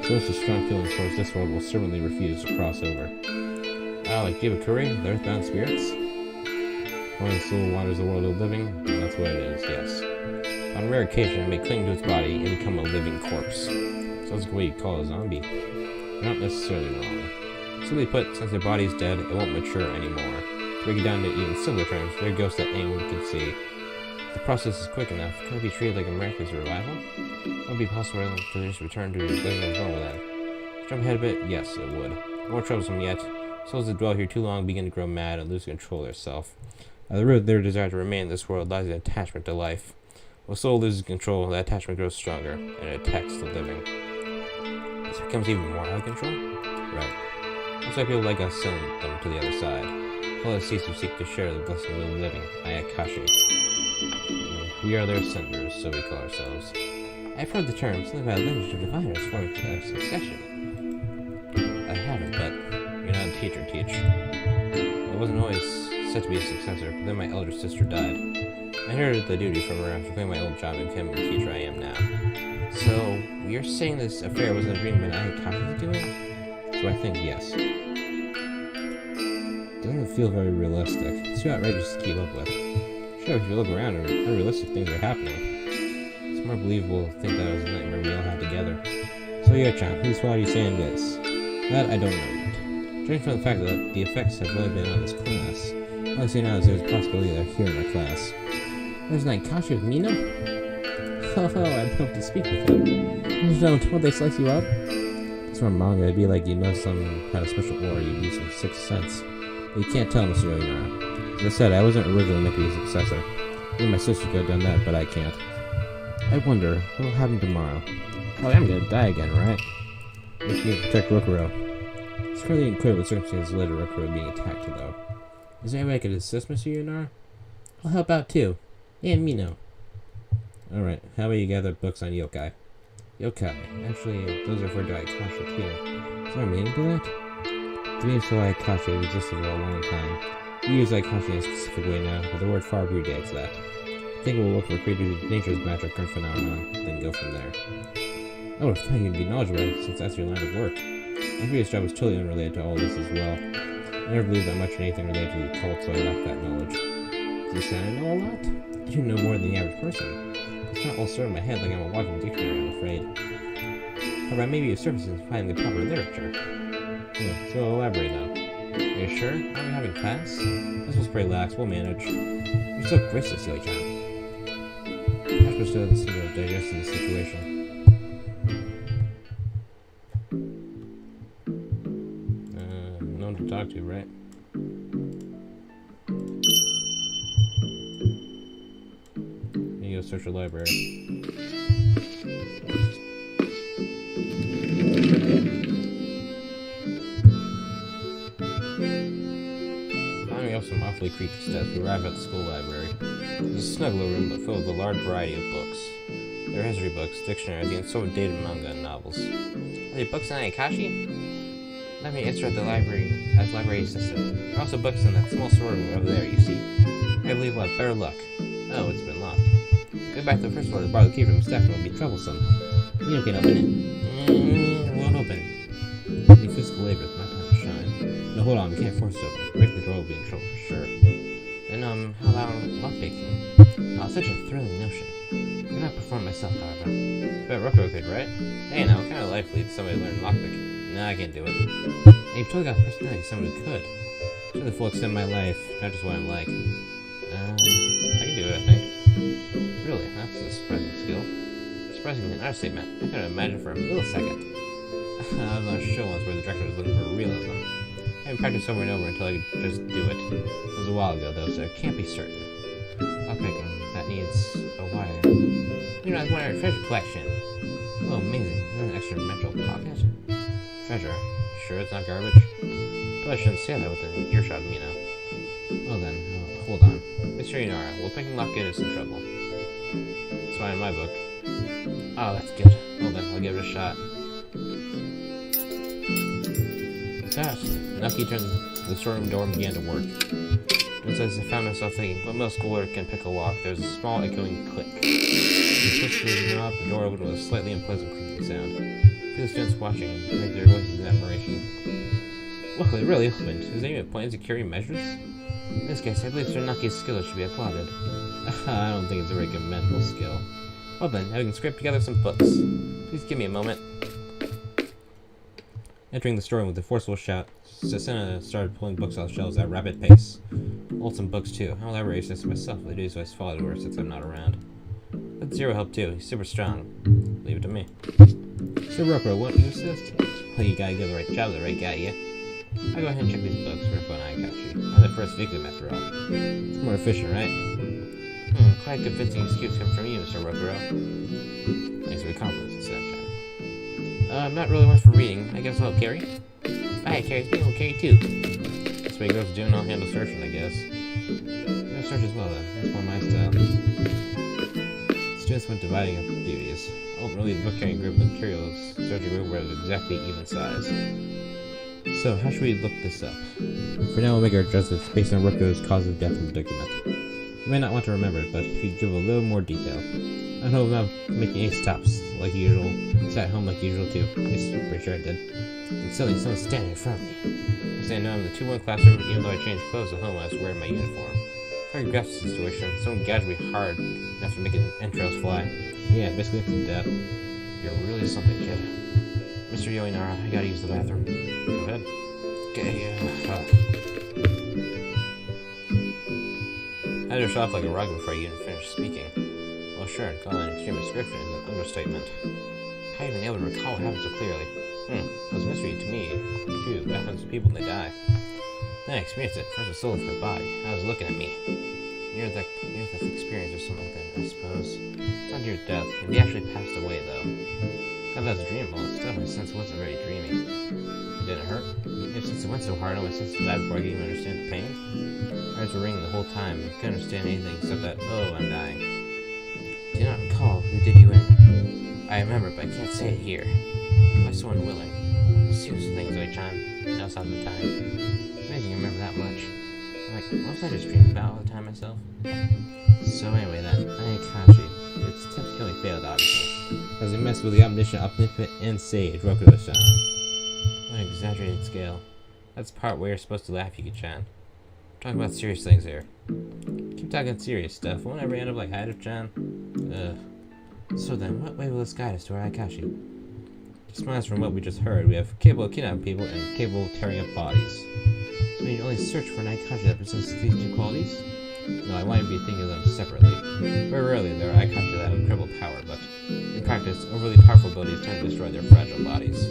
Those with strong feelings towards this world will certainly refuse to cross over. Like Jibakuri, the earthbound spirits? When the soul wanders the world of living, and that's what it is, yes. On rare occasion, it may cling to its body and become a living corpse. Sounds like what you call a zombie. You're not necessarily wrong. Simply put, since their body is dead, it won't mature anymore. To break it down to even simpler terms, they're ghosts that anyone can see. If the process is quick enough, can it be treated like a miraculous revival? Would it be possible to just return to living as normal then? Jump ahead a bit? Yes, it would. More troublesome yet, souls that dwell here too long begin to grow mad and lose control of their self. At the root of their desire to remain in this world lies an attachment to life. When a soul loses control, that attachment grows stronger, and it attacks the living. This becomes even more out of control? Right. That's why people like us send them to the other side. All the cease who seek to share the blessings of the living, Ayakashi. We are their senders, so we call ourselves. I've heard the term, something about a lineage of diviners forming a succession. I haven't, but you're not a teacher, Teach. I wasn't always set to be a successor, but then my elder sister died. I inherited the duty from her after quitting my old job and becoming the teacher I am now. So, you're saying this affair was an agreement Ayakashi was doing? So I think yes. Doesn't feel very realistic. It's too outrageous to keep up with. Sure, if you look around, unrealistic things are happening. It's more believable to think that it was a nightmare we all had together. So Yo-chan, whose fault are you saying this? That I don't know yet. Judging from the fact that the effects have really been on this class, all I say now is there's a possibility they're here in our class. There's an Ayakashi with Mina? Oh, I'd hope to speak with him. Won't they slice you up? It's from manga, it'd be like you know some kind of special aura, you'd use some sixth sense. But you can't tell, Mr. Yoinara. As I said, I wasn't originally meant to be a successor. Me and my sister could have done that, but I can't. I wonder, what will happen tomorrow? Oh, I'm gonna die again, right? Let's need to protect Rokuro. It's currently unclear what circumstances led to Rokuro being attacked, though. Is there any way I could assist, Mr. Yoinara? I'll help out, too. And Mino. Alright, how about you gather books on yokai? Yokai. Actually, those refer to Ayakashi, too. Is there a meaning to that? To me, so Ayakashi has existed for a long time. We use Ayakashi in a specific way now, but the word far predates that. I think we'll look for creatures with nature's magic current phenomenon, then go from there. I would have thought you'd be knowledgeable, since that's your line of work. My previous job was totally unrelated to all this as well. I never believed that much in anything related to the occult, so I lacked that knowledge. Is You said I know a lot? You know more than the average person. It's not all sort of my head like I'm a walking dictionary, I'm afraid. However, maybe your services in finding the proper literature. So elaborate though. Are you sure? Aren't we having class? This was pretty lax, we'll manage. You're so graceless, Yoichan. Ashbush doesn't seem to have digested the situation. No one to talk to, right? You go search your library. Climbing up some awfully creepy steps, we arrive at the school library. It's a snug little room but filled with a large variety of books. There are history books, dictionaries, and assorted manga and novels. Are there books on Ayakashi? Let me answer at the library as library assistant. There are also books in that small storeroom over there, you see. I believe we'll have better luck. Oh, it's been locked. Go back to the first floor to borrow the key from Stefan will be troublesome. You can open it. It won't open. The physical labor is my time to shine. No, hold on, we can't force it open. Break the door will be in trouble for sure. Then, how about lockpicking? Oh, such a thrilling notion. I could not perform myself, however. But Rocco could, right? Hey, now, what kind of life leads somebody to learn lockpicking? Nah, I can't do it. Hey, you've totally got personality, someone who could. To the full extent of my life, not just what I'm like. I can do it, I think. Really, that's a surprising skill. Surprising an understatement. I couldn't imagine for a millisecond. I was on a show once where the director was looking for realism. I haven't practiced over and over until I could just do it. It was a while ago, though, so I can't be certain. Lockpicking, that needs a wire. You know, I was wondering, treasure collection. Oh, amazing. Is that an extra mental pocket? Treasure. Sure it's not garbage? Probably shouldn't say that within earshot of me now. Well then, hold on. Mr. Inara, will picking lock get us in trouble? It's fine in my book. Oh, that's good. Well then, I'll give it a shot. That. Nucky turned the storeroom door and began to work. Just as I found myself thinking, what middle schooler can pick a lock, there was a small echoing click. He pushed the knob, the door opened with a slightly unpleasant creaking sound. The students watching raised their voices in admiration. Luckily, it really opened. Is there even planned security measures? In this case, I believe Sir Naki's skill should be applauded. I don't think it's a very commendable skill. Well then, I can scrape together some books. Please give me a moment. Entering the storeroom with a forceful shout, Susanna started pulling books off shelves at a rapid pace. Hold some books too. I'm a library assistant myself, but I do so I follow her since I'm not around. Let Zero help too. He's super strong. Leave it to me. Sir Rocco, won't you assist? Well, you gotta give the right job to the right guy, yeah? I'll go ahead and check these books for fun Ayakashi. I'm the first victim after all. It's more efficient, right? Quite a convincing excuse coming from you, Mr. Rocco. Thanks for the compliments, sunshine. I'm not really one for reading. I guess I'll help carry. Alright, carries me, I'll carry too. That's what girls do, and I'll handle searching, I guess. I'll search as well, then. That's more my style. Students went dividing up duties. Ultimately, the book carrying group of materials searching group were of exactly even size. So, how should we look this up? For now, we'll make our judgments based on Rocco's cause of death and predicament. You may not want to remember it, but if you give a little more detail. I hope I'm not making any stops like usual. Sat at home like usual too. At least I'm pretty sure I did. And suddenly someone's standing in front of me. I stand now in the 2-1 classroom, even though I changed clothes at home, I was wearing my uniform. Very grasp the situation. Someone gouged me hard enough to make entrails fly. Yeah, basically it's death. You're really something, kid. Mr. Yoinara, I gotta use the bathroom. Go ahead. Okay, I had to rush off like a rocket before I even finished speaking. Well, sure, calling an extreme description is an understatement. How have you been able to recall what happened so clearly? It was a mystery to me, too. What happens to people when they die? Then I experienced it. First, the soul of my body. I was looking at me. Near-death experience or something like that, I suppose. It's not near death. He actually passed away, though. I thought that was a dream, but still, my sense wasn't very dreamy. It didn't hurt. Maybe since it went so hard, all my senses died before I could even understand the pain. My ears were ringing the whole time. I couldn't understand anything except that, oh, I'm dying. Do not recall who did you in. I remember, but I can't say it here. I'm so unwilling. Serious things, Oichan. Now sounds the time. Amazing you remember that much. I'm like, what was I just dreaming about all the time myself? So anyway then, Ayakashi. Its attempts only failed, obviously. As he messed with the omniscient, and sage, Rocco-san. What an exaggerated scale. That's the part where you're supposed to laugh, Yuki-chan. Talking about serious things here. Keep talking serious stuff. Won't ever end up like Hydro-chan? So then, what way will this guide us to our Ayakashi? Just minus from what we just heard, we have capable of kidnapping people and capable of tearing up bodies. So we only search for an Ayakashi that possesses these two qualities? No, I want to be thinking of them separately. Very rarely there are Ayakashi that have incredible power, but in practice, overly powerful abilities tend to destroy their fragile bodies.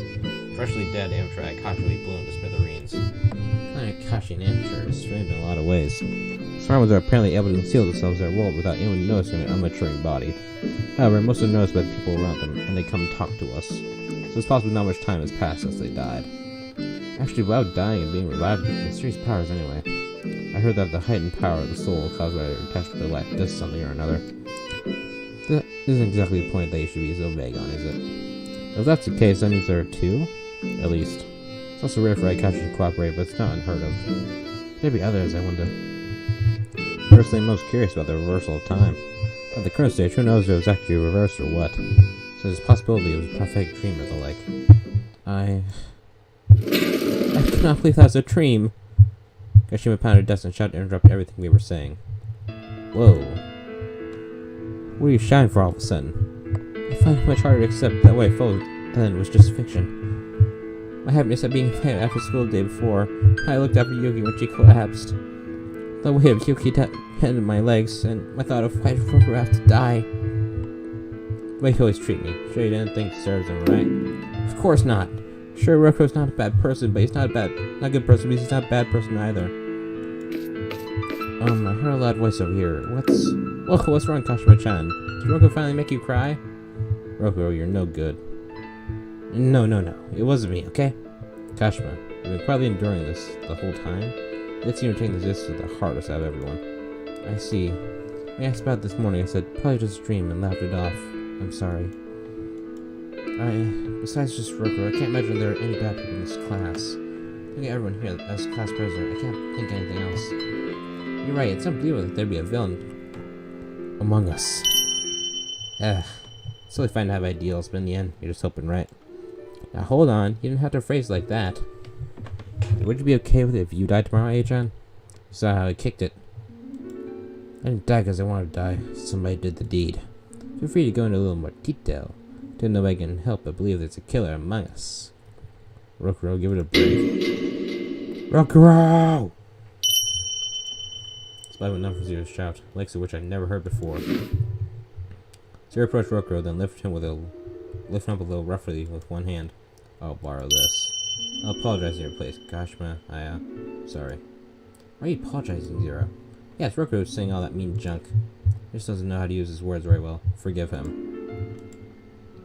Freshly dead amateur Ayakashi will be blown to smithereens. Ayakashi and amateur is strange in a lot of ways. Smart ones are apparently able to conceal themselves in their world without anyone noticing their unmaturing body. However, most are noticed by the people around them, and they come talk to us. So it's possible not much time has passed since they died. Actually, without dying and being revived with mysterious powers anyway. I heard that the heightened power of the soul caused by their attachment to life does something or another. That isn't exactly the point that you should be so vague on, is it? If that's the case, that means there are two? At least. It's also rare for Ayakashi to cooperate, but it's not unheard of. There be others, I wonder. Personally, I'm most curious about the reversal of time. At the current stage, who knows if it was actually reversed or what? So there's a possibility it was a prophetic dream or the like. I cannot believe that was a dream! Kashima pounded dust and shouted to interrupt everything we were saying. Whoa. What are you shouting for all of a sudden? I find it much harder to accept that what I felt then was just fiction. My happiness at being fed after school the day before, I looked after Yuki when she collapsed. The weight of Yuki head my legs, and my thought of why Roker have to die. The way he always treat me. Sure you didn't think serves him right? Of course not. Sure, Roko's not a bad person, but he's not a good person because he's not a bad person either. I heard a loud voice over here. What's wrong, Kashima-chan? Did Roko finally make you cry? Roko, you're no good. No. It wasn't me, okay? Kashima, you've been quietly enduring this the whole time. It seems you're taking this to the hardest out of everyone. I see. When I asked about it this morning, I said, probably just a dream, and laughed it off. I'm sorry. Besides just Roko, I can't imagine there are any bad people in this class. Look at everyone here as class president. I can't think of anything else. You're right, it's unbelievable that there'd be a villain among us. It's really fine to have ideals, but in the end, you're just hoping, right? Now hold on, you didn't have to phrase like that. Would you be okay with it if you died tomorrow, A-chan? You saw how I kicked it. I didn't die because I wanted to die. Somebody did the deed. Feel free to go into a little more detail. Don't know if I can help but believe there's a killer among us. Rokuro, give it a break. Rokuro! Spy went number Zero's shout, likes of which I'd never heard before. Zero approached Rokuro, then lifted him up a little roughly with one hand. I'll borrow this. I'll apologize in your place. Kashima, sorry. Why are you apologizing, Zero? Yes, Rokuro's saying all that mean junk. He just doesn't know how to use his words very well. Forgive him.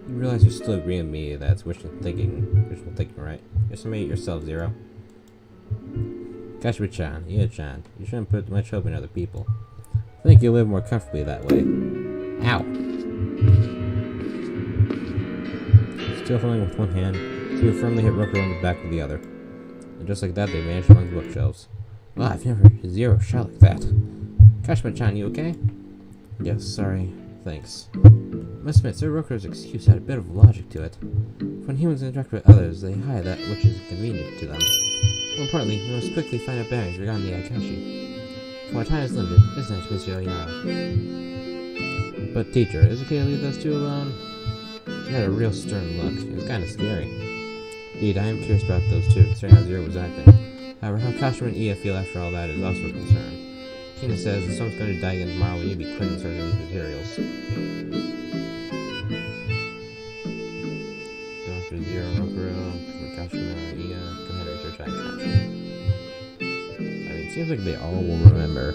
You realize you're still agreeing with me that it's wishful thinking, right? Just admit it yourself, Zero. Kashima-chan, Iya-chan, you shouldn't put much hope in other people. I think you'll live more comfortably that way. Ow! Still holding with one hand, Zero firmly hit Rokuro on the back with the other. And just like that, they vanished among the bookshelves. Wow, I've never heard Zero shout like that. Kashima-chan, you okay? Yes, sorry. Thanks. I must admit, Sir Rokuro's excuse had a bit of logic to it. When humans interact with others, they hide that which is convenient to them. More importantly, we must quickly find out bearings regarding the Ayakashi. For our time is limited, isn't it, Mr. Oyara? But teacher, is it okay to leave those two alone? She had a real stern look. It was kind of scary. Indeed, I am curious about those two, considering how Zero was acting. However, how Kashima and Iya feel after all that is also a concern. Kina says if someone's going to die again tomorrow, we need to be quick in searching these materials. Go after Zero, Rokuro, Kashima, Iya, go ahead and research Ayakashi. I mean, it seems like they all will remember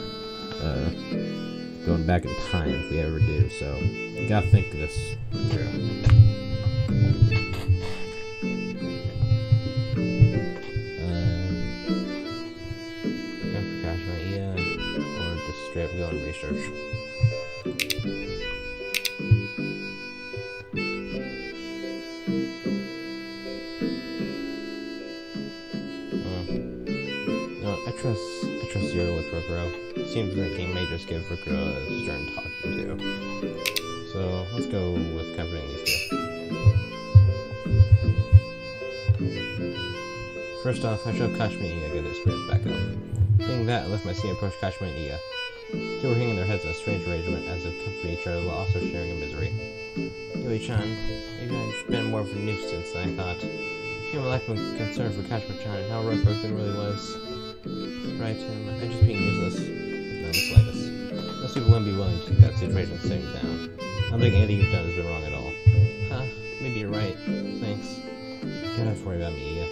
going back in time if we ever do, so you gotta think of this through. Straight up go and research. No, I trust Zero with Rokuro. Seems like he may just give Rokuro a stern talking to. So let's go with comforting these two. First off, I showed Kashima and Iya get their spirits back up. Being that, I left my senior approach Kashima and Iya. Two were hanging their heads in a strange arrangement as if comforting each other while also sharing a misery. Yui-chan, maybe I've been more of a nuisance than I thought. She had lack of concern for Kashima-chan and how heartbroken really was. Right, I'm just being useless. Not the slightest. Most people wouldn't be willing to take that situation sitting down. I don't think anything you've done has been wrong at all. Huh, maybe you're right. Thanks. You don't have to worry about me, Iya.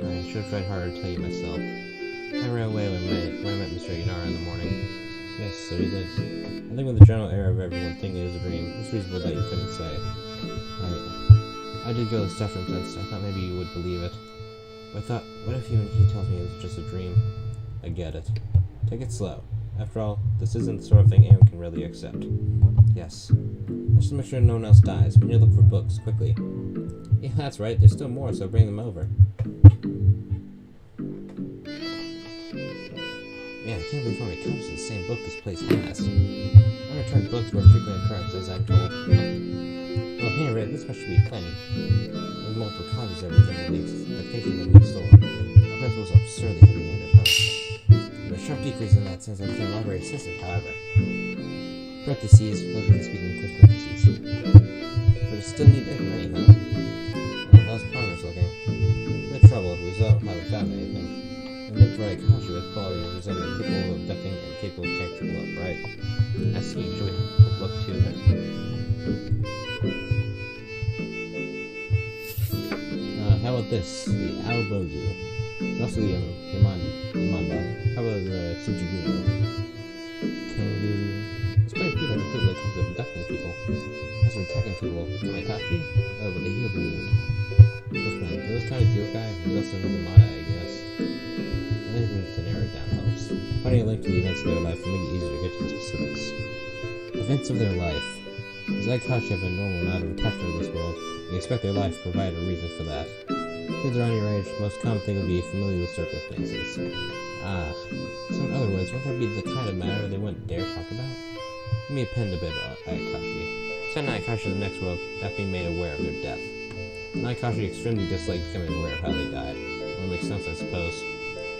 I should have tried harder to tell you myself. I ran away when I met Mr. Inara in the morning. Yes, so you did. I think with the general error of everyone thinking it was a dream, it's reasonable that you couldn't say. I did go to the staff room since I thought maybe you would believe it. But I thought, what if even he tells me it was just a dream? I get it. Take it slow. After all, this isn't the sort of thing anyone can really accept. Yes. Let's just make sure no one else dies. We need to look for books, quickly. Yeah, that's right. There's still more, so bring them over. Man, I can't believe how many copies of the same book this place has. Unreturned books were frequent occurrence, as I'm told. Well, handwritten, this much should be plenty. With multiple copies of everything in the expectation of the store. Our principal was absurdly heavy-handed, huh? There was a sharp decrease in that since I became library assistant, however. Parentheses, locally speaking, close parentheses. But it still need many, huh? How's progress looking? A bit troubled, we still haven't found anything. It looked for Ayakashi with qualities resembling capable of abducting and capable of tearing people up, right? I see. Should we look too then? How about this? The Aobozu. It's also the Yamamba. How about the Tsujigumo? Tengu. It's quite a few that include when it comes to abducting people. As for attacking people, Ayakashi? Oh, but they healed the wound. Those kind of deal guy, there's also another Mata, I guess. Anything to narrow it down helps. Finding a link to the events of their life will make it easier to get to the specifics. Events of their life. As Ayakashi have a normal amount of attachment to this world, you expect their life to provide a reason for that. Kids around your age, the most common thing would be familiar with circumstances. So in other words, won't that be the kind of matter they wouldn't dare talk about? Give me a pen to bed, Ayakashi. Send Ayakashi to the next world without being made aware of their death. And Ayakashi extremely disliked becoming aware of how they died. Well, it makes sense, I suppose.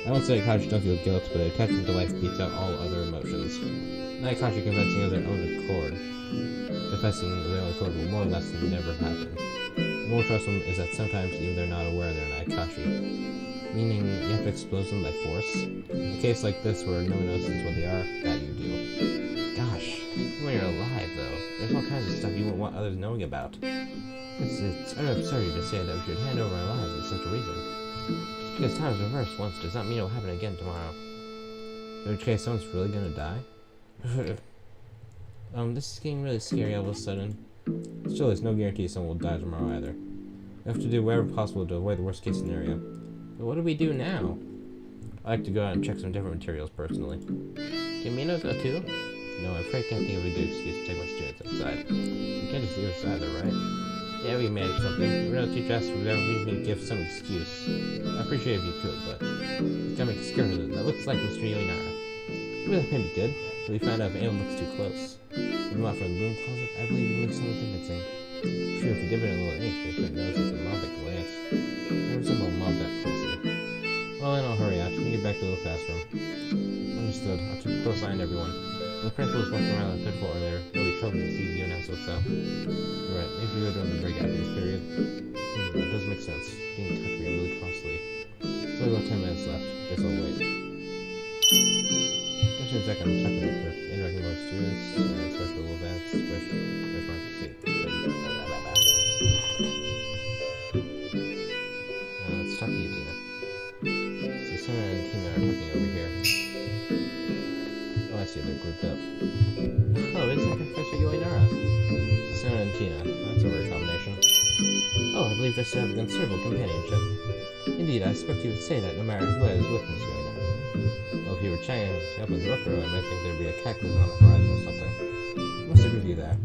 I won't say Ayakashi don't feel guilt, but their attachment to life beats out all other emotions. And Ayakashi confessing of their own accord will more or less never happen. The more troublesome is that sometimes even they're not aware they're an Ayakashi. Meaning, you have to expose them by force. In a case like this where no one knows what they are, that you do. Gosh, when you're alive though, there's all kinds of stuff you won't want others knowing about. It's utter absurdity to say that we should hand over our lives for such a reason. Just because time's reversed once does not mean it will happen again tomorrow. In which case, someone's really gonna die? This is getting really scary all of a sudden. Still, there's no guarantee someone will die tomorrow either. We have to do whatever possible to avoid the worst case scenario. But what do we do now? I like to go out and check some different materials personally. Do you mean to go too? No, I'm afraid I can't think of a good excuse to take my students outside. You can't just leave us either, right? Yeah, we managed something. We're gonna teach us whatever we can give some excuse. I appreciate if you could, but it's gonna make a skirt that looks like Mr. Yoinara. Well, that may be good, but we found out if anyone looks too close. We come out from the room closet, I believe we make something convincing. True, if we give it a little ink, they should notice it's a mob at glance. I resemble a mob that closely. Well, then I'll hurry out. We get back to the classroom. Understood. I'll keep a close eye on everyone. When the principal was walking around on the third floor earlier, it'll be troubling to see you now, so it's out. You're right. Maybe we go during the break after this period. That does make sense. Getting tucked would be really costly. There's only about 10 minutes left. Guess I'll wait. Just in a second, I'm checking for interacting with students, special events, let's talk to you, Tina. So Sana and Tina are talking over here. Oh, I see, they're grouped up. Oh, isn't Professor Yoinara? So Sana and Tina, that's a rare combination. Oh, I believe just to have a considerable companionship. Indeed, I expect you would say that no matter who I was with, Miss Yoinara. Well, if you were chatting up with Rooker, I might think there'd be a cataclysm on the horizon or something. I must agree with you there.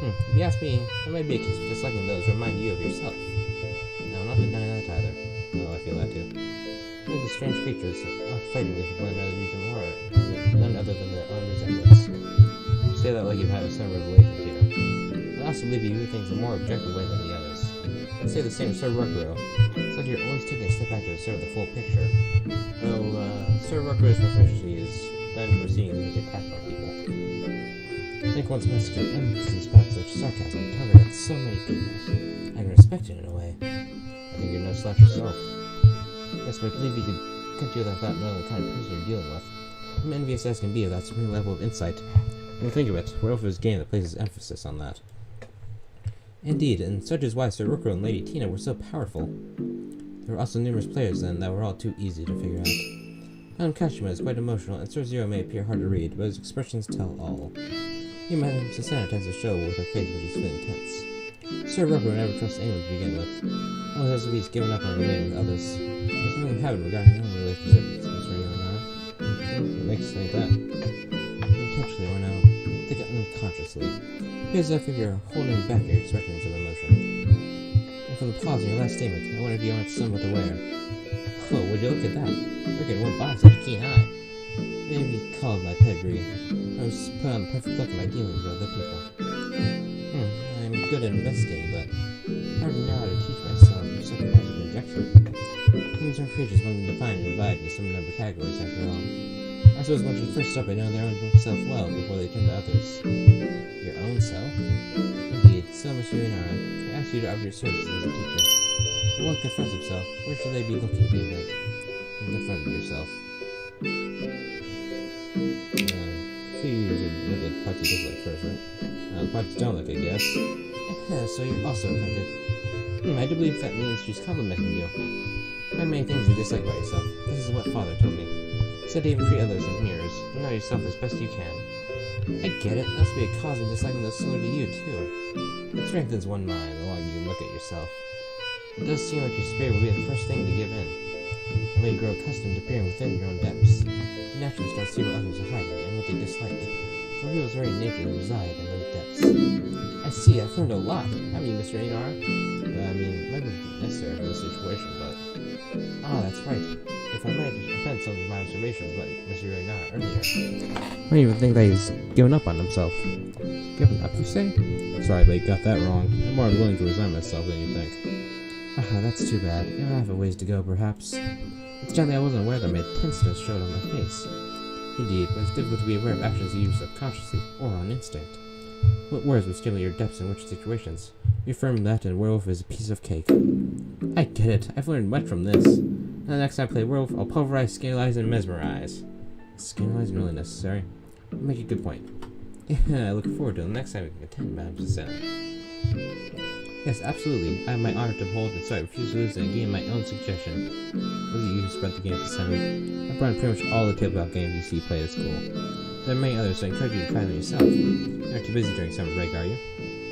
If you ask me, there might be a case of disliking those who remind you of yourself. No, not denying that either. Oh, I feel that too. These are strange creatures, fighting with one another using horror, none other than their own resemblance. You say that like you've had a sudden revelation, Tina. But I also believe you view things in a more objective way than the others. I'd say the same, Sir Rokuro. It's like you're always taking a step back to observe the full picture. Well, Sir Rokuro's proficiency is that of seeing him make attack on people. I think one's masculine emphasis about such sarcasm targeted so many people. I can respect it in a way. I think you're no slouch yourself. Yes, but I believe you could do that without knowing the kind of person you're dealing with. I'm envious as can be of that supreme level of insight. Well, think of it, Werewolf is a game that places emphasis on that. Indeed, and such is why Sir Rokuro and Lady Tina were so powerful. There were also numerous players then that were all too easy to figure out. Madame Kashima is quite emotional, and Sir Zero may appear hard to read, but his expressions tell all. You might have to sanitize the show with a face which is feeling tense. Sir Rokuro never trusts anyone to begin with. Always has to be given up on relating with others. There's something habit regarding your own relationship with Mr. Yonara. What makes you think that? Intentionally or no, think it unconsciously. It appears as if you're holding back your expressions of emotion. And from the pause in your last statement, I wonder if you aren't somewhat aware. Oh, would you look at that? Look at one by such a keen eye. Maybe called my pedigree. I was put on the perfect look in my dealings with other people. I'm good at investigating, but I already know how to teach myself such a bunch of conjecture. Humans are creatures one can define and divide into some number of categories after all. I suppose one should first start by knowing their own self well before they turn to others. Your own self? Indeed, so Mr. Inara, I ask you to offer your services as a teacher. When one confronts himself, where should they be looking, do you think? When confronting yourself. So you usually look at parts you dislike first, right? Parts you don't like, I guess. So you're also offended. I do believe that means she's complimenting you. There are many things you dislike about yourself. This is what Father told me. He said to even treat others as mirrors, and know yourself as best you can. I get it. That must be a cause in disliking those similar to you, too. It strengthens one mind the longer you look at yourself. It does seem like your spirit will be the first thing to give in. And when you grow accustomed to peering within your own depths, you naturally start to see what others are hiding and what they dislike. For people's very nature to reside in those depths. I see, I've learned a lot. Haven't you, Mr. Inara? It might be necessary for this situation, but... Ah, that's right. If I might offend some of my observations about Mr. Inara earlier. I don't even think that he's given up on himself. Given up, you say? Sorry, but you got that wrong. I'm more willing to resign myself than you think. Ah, that's too bad. I have a ways to go, perhaps. Incidentally, I wasn't aware that my tenseness showed on my face. Indeed, but it's difficult to be aware of actions you use subconsciously or on instinct. What words would stimulate your depths in which situations? You affirm that and werewolf is a piece of cake. I get it. I've learned much from this. Now, next time I play werewolf, I'll pulverize, scandalize, and mesmerize. Scandalize really necessary? You make a good point. Yeah, I look forward to the next time we can attend Madame's Senate. Yes, absolutely. I have my honor to hold, and so I refuse to lose and gain my own suggestion. Was it you who spread the games to send me? I've run pretty much all the tabletop games you see played at school. There are many others, so I encourage you to try them yourself. You're not too busy during summer break, are you?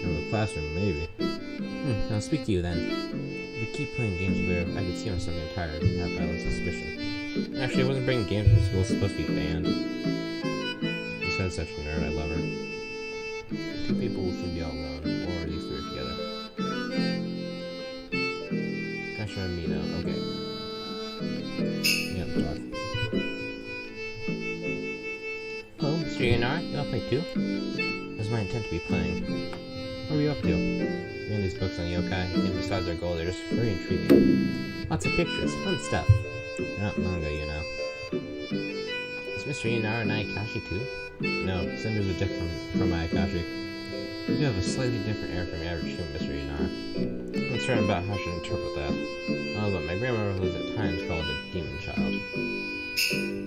In the classroom, maybe. I'll speak to you then. If you keep playing games with her, I could see myself getting tired and have my own suspicion. Actually, I wasn't bringing games to school, it's supposed to be banned. Besides such a nerd, I love her. Two people will soon be all alone, or these three are together. Kasha and Mina, okay. Yeah, talk. Hello, Mr. Yanar, you wanna play too? It was my intent to be playing. What are you up to? Reading these books on yokai, and besides their goal, they're just very intriguing. Lots of pictures, fun stuff. They're not manga, you know. Is Mr. Yanar and Ayakashi too? No, Cinder's a different from Ayakashi. You do have a slightly different air from your average human, Mr. Yanar. I'm uncertain about how I should interpret that. Oh, but my grandmother was at times called a demon child.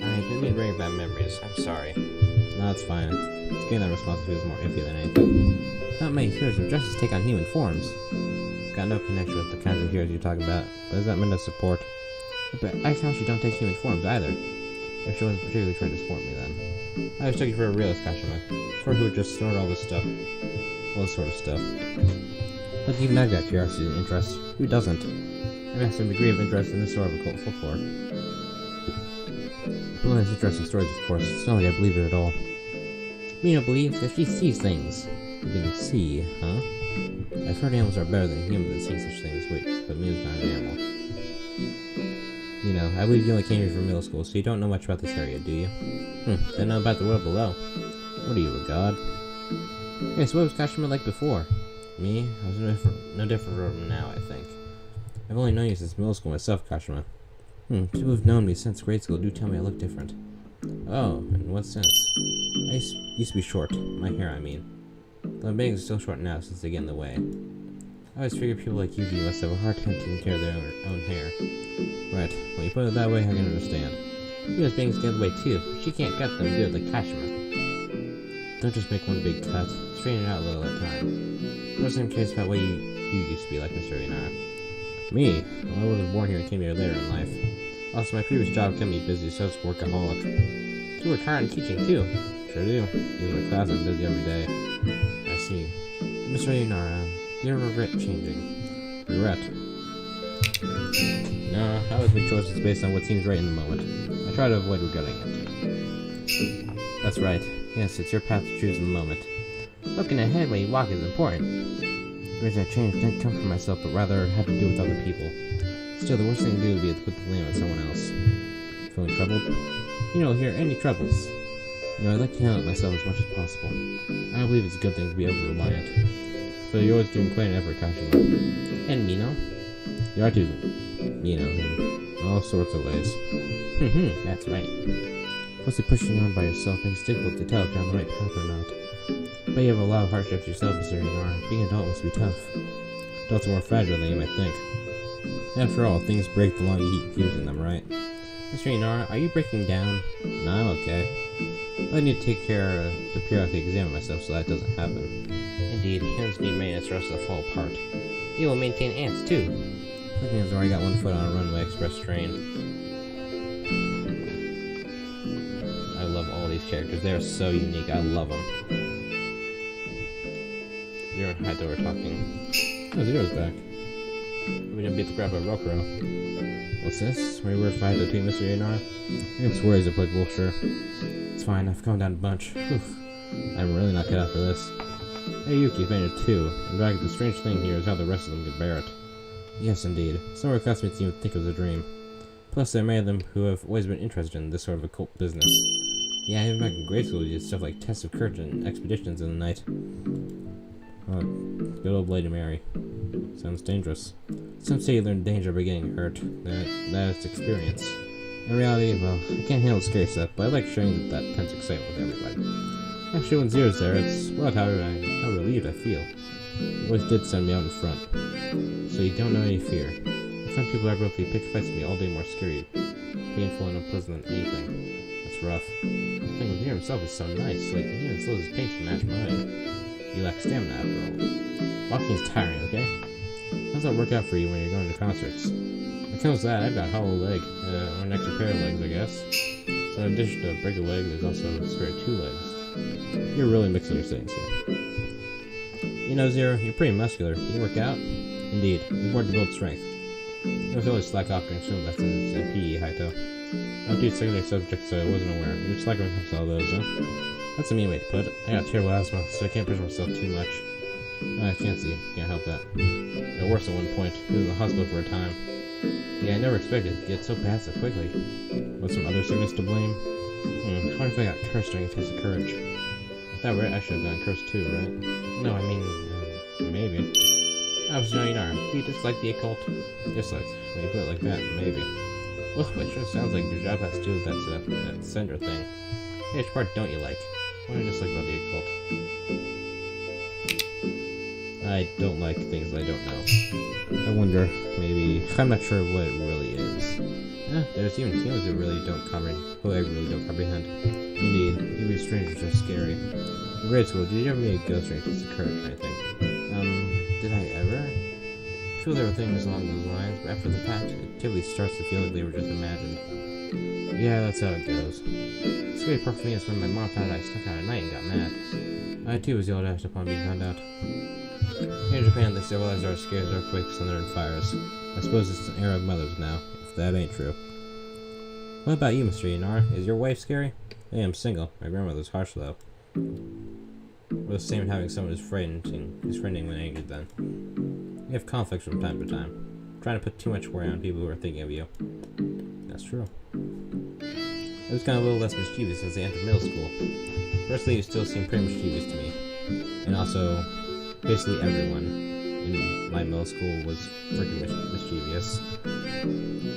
I didn't mean to bring back memories. I'm sorry. No, it's fine. This game that responsibility is more iffy than anything. Not many heroes of justice take on human forms. Got no connection with the kinds of heroes you're talking about, but is that meant as support? But Ayakashi don't take human forms either. If she wasn't particularly trying to support me then. I always took you for a realist, Kashima. For who would just snort all this stuff. All this sort of stuff. Look, even I've got curiosity and interest. Who doesn't? I've got some degree of interest in this sort of occult folklore. One of those interesting stories, of course. It's not like I believe it at all. Mina believes that she sees things. You can see, huh? I've heard animals are better than humans at seeing such things. Wait, but Mina's not an animal. You know, I believe you only came here from middle school, so you don't know much about this area, do you? Don't know about the world below. What are you, a god? Yes, what was Kashima like before? Me? I was no different from now, I think. I've only known you since middle school myself, Kashima. People who've known me since grade school do tell me I look different. Oh, in what sense? I used to be short. My hair, I mean. Though I'm being still short now since they get in the way. I always figured people like you must have a hard time taking care of their own hair. Right, when you put it that way, I can understand. Yuna's bangs get in the way too. She can't cut them good like Kashima. Don't just make one big cut. Straighten it out a little at a time. First, I'm curious about what you used to be like, Mr. Inara. Me? Well, I wasn't born here and came here later in life. Also, my previous job kept me busy, so I was a workaholic. You work hard in teaching too. Sure do. Even in class, I'm busy every day. I see. Mr. Inara, do you ever regret changing? Regret? No, I always make choices based on what seems right in the moment. I try to avoid regretting it. That's right. Yes, it's your path to choose in the moment. Looking ahead when you walk is important. The reason I changed didn't come from myself, but rather had to do with other people. Still, the worst thing to do would be to put the blame on someone else. Feeling troubled? You don't hear any troubles. No, I'd like to handle it myself as much as possible. I believe it's a good thing to be over-reliant. So you're always doing quite an effort, Kashima. And Mino? You are too. Mino, in all sorts of ways. That's right. Mostly pushing on by yourself makes it difficult to tell if you're on the right path or not. But you have a lot of hardships yourself, Mr. Inara. Being an adult must be tough. Adults are more fragile than you might think. After all, things break the longer you keep using them, right? Mr. Inara, are you breaking down? No, I'm okay. I need to take care to periodically examine myself so that doesn't happen. Indeed, humans need maintenance or else they'll fall apart. You will maintain ants, too. Looking as though I got one foot on a runway express train. I love all these characters. They are so unique. I love them. Zero and Haito are talking. Oh, Zero's back. We didn't beat the crap out of Rokuro. What's this? Where you were fight between Mr. Inara? I can swear he's applicable, sure. It's fine, I've calmed down a bunch. Oof. I'm really not cut out for this. Hey Yuki fainted too. In fact, the strange thing here is how the rest of them could bear it. Yes, indeed. Some of our classmates even think it was a dream. Plus, there are many of them who have always been interested in this sort of occult business. Yeah, even back in grade school, we did stuff like tests of courage and expeditions in the night. Oh, good old Lady Mary. Sounds dangerous. Some say you learn danger by getting hurt. That is experience. In reality, well, I can't handle scary stuff, but I like sharing that tense excitement with everybody. Actually, when Zero's there, it's well how relieved I feel. He always did send me out in front. So you don't know any fear. I find people abruptly pick fights with me all day more scary, painful, and unpleasant than anything. That's rough. The thing with Zero himself is so nice, like he even slows his pace to match mine. You lack stamina after all. Walking is tiring, okay? How does that work out for you when you're going to concerts? When it comes to that, I've got a hollow leg, or an extra pair of legs, I guess. So in addition to a break a leg, there's also a spare 2 legs. You're really mixing your things here. You know, Zero, you're pretty muscular. Do you work out? Indeed, you're born to build strength. You don't always slack off during swim lessons and PE, Haito. I don't do secondary subjects, so I wasn't aware. You're slacking when it comes to all those, huh? That's a mean way to put it. I got terrible asthma, so I can't push myself too much. I can't see. Can't help that. Got worse at one point. He was in the hospital for a time. Yeah, I never expected it to get so bad so quickly. Was some other sickness to blame? I wonder if I got cursed during a test of courage. I thought I should have gotten cursed too, right? No, I mean, maybe. I was knowing arm. Do you dislike the occult? Dislike. When you put it like that, maybe. Well, it sure sounds like your job has to do with that sender thing. Hey, which part don't you like? What do you dislike about the occult? I don't like things I don't know. I wonder, maybe, I'm not sure what it really is. There's even humans who I really don't comprehend. Indeed, even strangers are scary. In grade school, did you ever meet a ghost during test of courage or anything? Did I ever? I feel there were things along those lines, but after the fact, it typically starts to feel like they were just imagined. Yeah, that's how it goes. The scary part for me is when my mom found out I snuck out at night and got mad. I too was yelled at upon being found out. Here in Japan, they civilize our scares, earthquakes, thunder, and fires. I suppose it's an era of mothers now, if that ain't true. What about you, Mr. Inara? Is your wife scary? Hey, I'm single. My grandmother's harsh, though. We're the same in having someone who's friending when angry then. We have conflicts from time to time. Trying to put too much worry on people who are thinking of you. That's true. I was kind of a little less mischievous since I entered middle school. Firstly, you still seem pretty mischievous to me. And also, basically everyone in my middle school was freaking mischievous.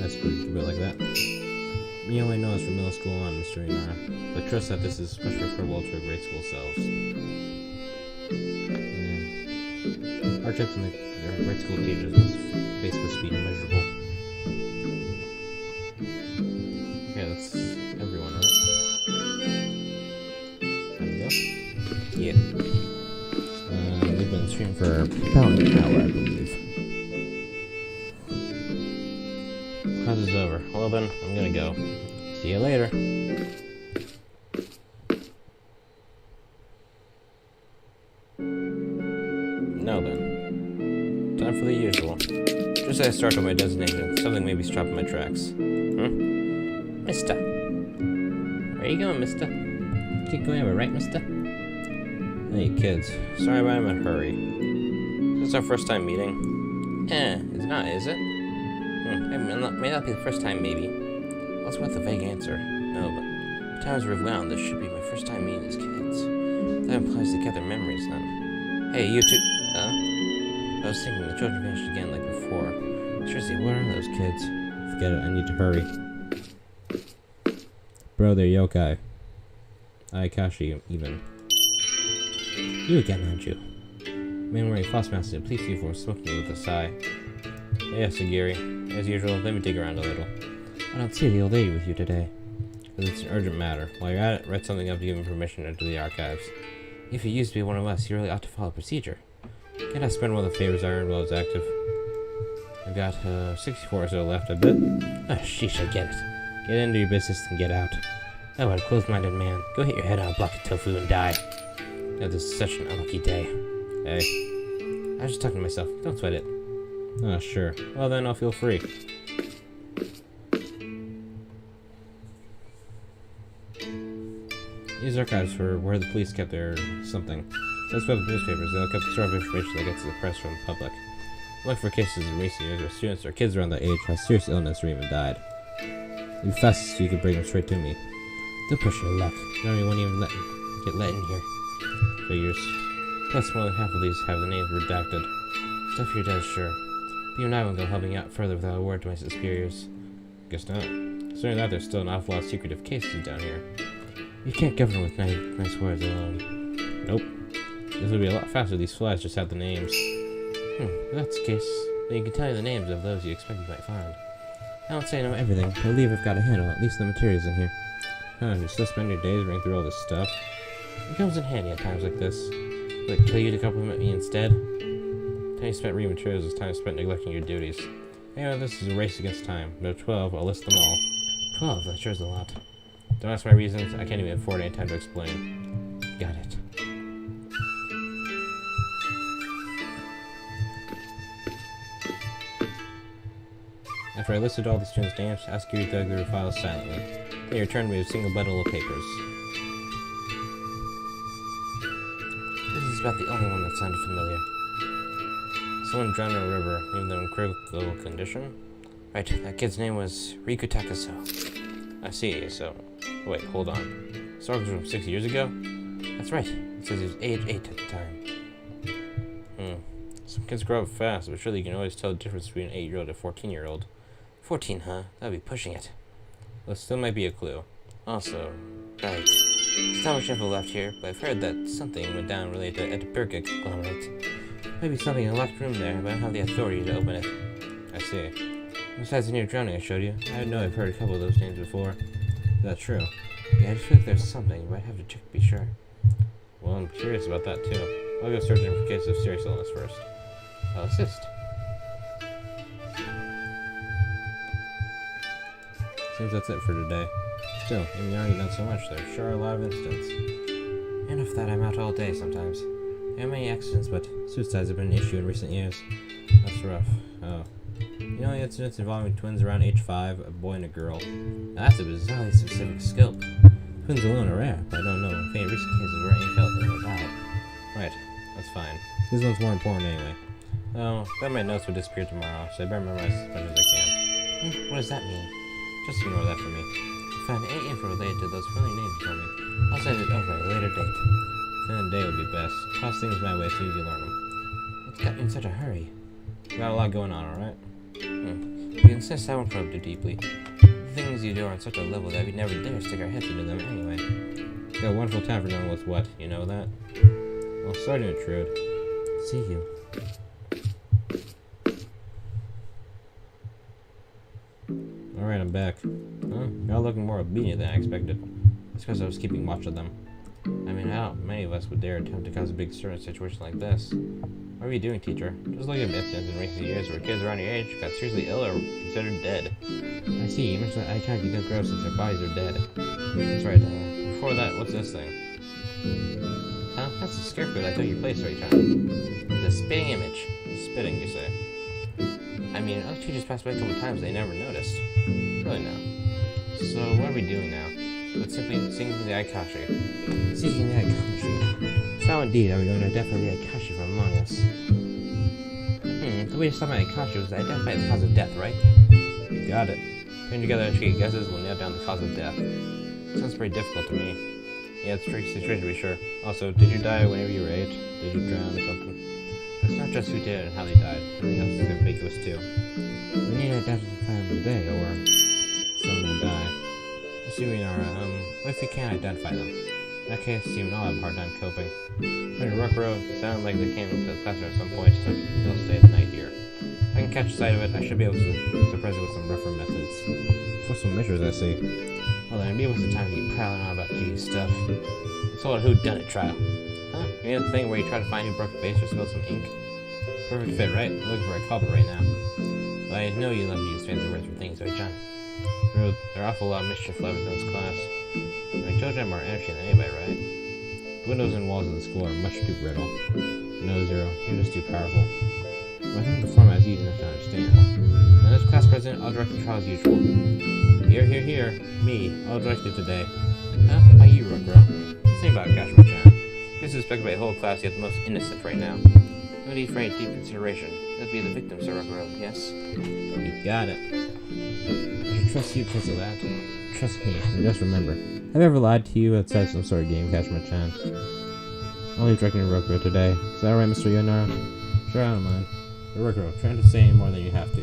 Let's put it like that. You only know us from middle school on, Mr. Inara, but trust that this is especially referable to our grade school selves. Hardships in their grade school teachers was basically speed immeasurable. Yeah, that's everyone, right? Time to go? Yeah. We've been streaming for about an hour, I believe. Class is over. Well then, I'm gonna go. See you later. Now then. Time for the usual. Just as I start on my designation, something may be stopped in my tracks. Mister. Where you going, mister? Keep going over, right, mister? Hey, kids. Sorry, but I'm in a hurry. Is this our first time meeting? It's not, is it? May not be the first time, maybe. What's with the vague answer? No, but times rewound, this should be my first time meeting these kids. That implies they gather memories, then. Hey, you two... I was thinking the children vanished again like before. Seriously, what are those kids? Forget it, I need to hurry. Bro, they're yokai. Ayakashi, even. You again, aren't you? Man wearing floss mask, please see for smoking with a sigh. Yes, Sagiri. As usual, let me dig around a little. I don't see the old lady with you today. Because it's an urgent matter. While you're at it, write something up to give him permission to enter the archives. If you used to be one of us, you really ought to follow procedure. Can't I spend one of the favors I earned while I was active? I've got 64 or so left, I bet. Oh, sheesh, I get it. Get into your business and get out. Oh, what a close-minded man. Go hit your head on a block of tofu and die. Oh, this is such an unlucky day. Hey. I was just talking to myself. Don't sweat it. Oh, sure. Well then, I'll feel free. These archives for where the police kept their something. That's about the newspapers. They'll keep the sort of information that gets to the press from the public. Look for cases in recent years where students or kids around that age had serious illness or even died. It'd be fastest if you could bring them straight to me. Don't push your luck. Normally won't even get let in here. Figures. Plus, more than half of these have the names redacted. Stuff here does, sure. But even I won't go helping out further without a word to my superiors. Guess not. Considering that, there's still an awful lot of secretive cases down here. You can't govern with nice words alone. Nope. This would be a lot faster if these flies just had the names. If that's the case, then you can tell you the names of those you expect you might find. I don't say I know everything, but I believe I've got a handle on at least the materials in here. You still spend your days reading through all this stuff? It comes in handy at times like this. Would it kill you to compliment me instead? Time you spent reading materials is time spent neglecting your duties. Anyway, this is a race against time. There are 12, I'll list them all. 12, that sure is a lot. Don't ask my reasons, I can't even afford any time to explain. Got it. After I listed all the students' names, ask you to dug through the files silently. Then you returned me with a single bundle of papers. This is about the only one that sounded familiar. Someone drowned in a river, leaving them in critical condition? Right, that kid's name was Riku Takaso. I see, so... Wait, hold on. This article was from 6 years ago? That's right. It says he was age 8 at the time. Some kids grow up fast, but surely you can always tell the difference between an 8-year-old and a 14-year-old. 14, huh? That'd be pushing it. Well, still might be a clue. Also, right. There's not much info left here, but I've heard that something went down related to Edinburgh conglomerate. Maybe something in a locked room there, but I don't have the authority to open it. I see. Besides the near drowning I showed you, I know I've heard a couple of those names before. Is that true? Yeah, I just feel like there's something, but I'd have to check to be sure. Well, I'm curious about that too. I'll go searching for cases of serious illness first. I'll assist. Seems that's it for today. Still, even Yangi not so much, there's sure a lot of incidents. And of that, I'm out all day sometimes. There are many accidents, but suicides have been an issue in recent years. That's rough. Oh. You know the incidents involving twins around age 5, a boy and a girl? Now, that's a bizarrely specific scope. Twins alone are rare, but I don't know of any recent cases where any felt ill or died. Right, that's fine. This one's more important anyway. Oh, bet my notes will disappear tomorrow, so I better memorize as much as I can. What does that mean? Just ignore that for me. If you find any info related to those friendly names for me, I'll send it over at a later date. Then the day will be best. Toss things my way as soon as you learn them. What's got you in such a hurry? Got a lot going on, alright? You insist I won't probe too deeply. The things you do are on such a level that we'd never dare stick our heads into them anyway. You got a wonderful time for knowing what's what, you know that? Well, sorry to intrude. See you. Alright, I'm back. Huh? You're all looking more obedient than I expected. It's because I was keeping watch of them. I mean, how many of us would dare attempt to cause a big stir in a situation like this? What are you doing, teacher? Just look at incidents in recent years where kids around your age got seriously ill or considered dead. I see. You mentioned that Ayakashi don't grow since their bodies are dead. That's right. Before that, what's this thing? Huh? That's the scarecrow that took your place, right, John? The spitting image. Spitting, you say? I mean, other teachers passed by a couple times, they never noticed. Really, no. So, what are we doing now? But simply singing the Ayakashi. Seeking the Ayakashi. So indeed, are we going to identify the Ayakashi from among us? The way to stop my Ayakashi was to identify the cause of death, right? You got it. Putting together intricate guesses will nail down the cause of death. Sounds pretty difficult to me. Yeah, it's a tricky situation to be sure. Also, did you die whenever you were 8? Did you drown or something? It's not just who did it and how they died. Everything else is ambiguous too. We need to identify them today, or someone will die. Assuming our, what if we can't identify them? In that case, even I'll have a hard time coping. When Rook Road, it sounded like they came into the classroom at some point, so they'll stay the night here. If I can catch sight of it, I should be able to surprise it with some rougher methods. For some measures, I see. Well then, it'd be a waste of time to keep prattling on about G stuff. It's all a whodunit trial. Huh? You mean the thing where you try to find who broke the vase or spilled some ink? Perfect fit, right? I'm looking for a culprit right now. Well, I know you love to use fancy words for things, right, John? There are awful lot of mischief lovers in this class. I mean, children have more energy than anybody, right? The windows and walls of the school are much too brittle. No, Zero, you're just too powerful. But I think the format is easy enough to understand. And as class president, I'll direct the trial as usual. Here. Me, I'll direct it today. Huh? Why you, Rookro? Think about it, Kashima-chan. You're suspected by the whole class, yet the most innocent right now. No need for any deep consideration. It'll be the victim, Sir Rookro, yes? You got it. I should trust you because of that. Trust me, and just remember, have I ever lied to you outside some sort of game, Kashima-chan? I'll leave directing to Rookro today. Is that alright, Mr. Yonara? Sure, I don't mind. But Rookro, trying to say any more than you have to.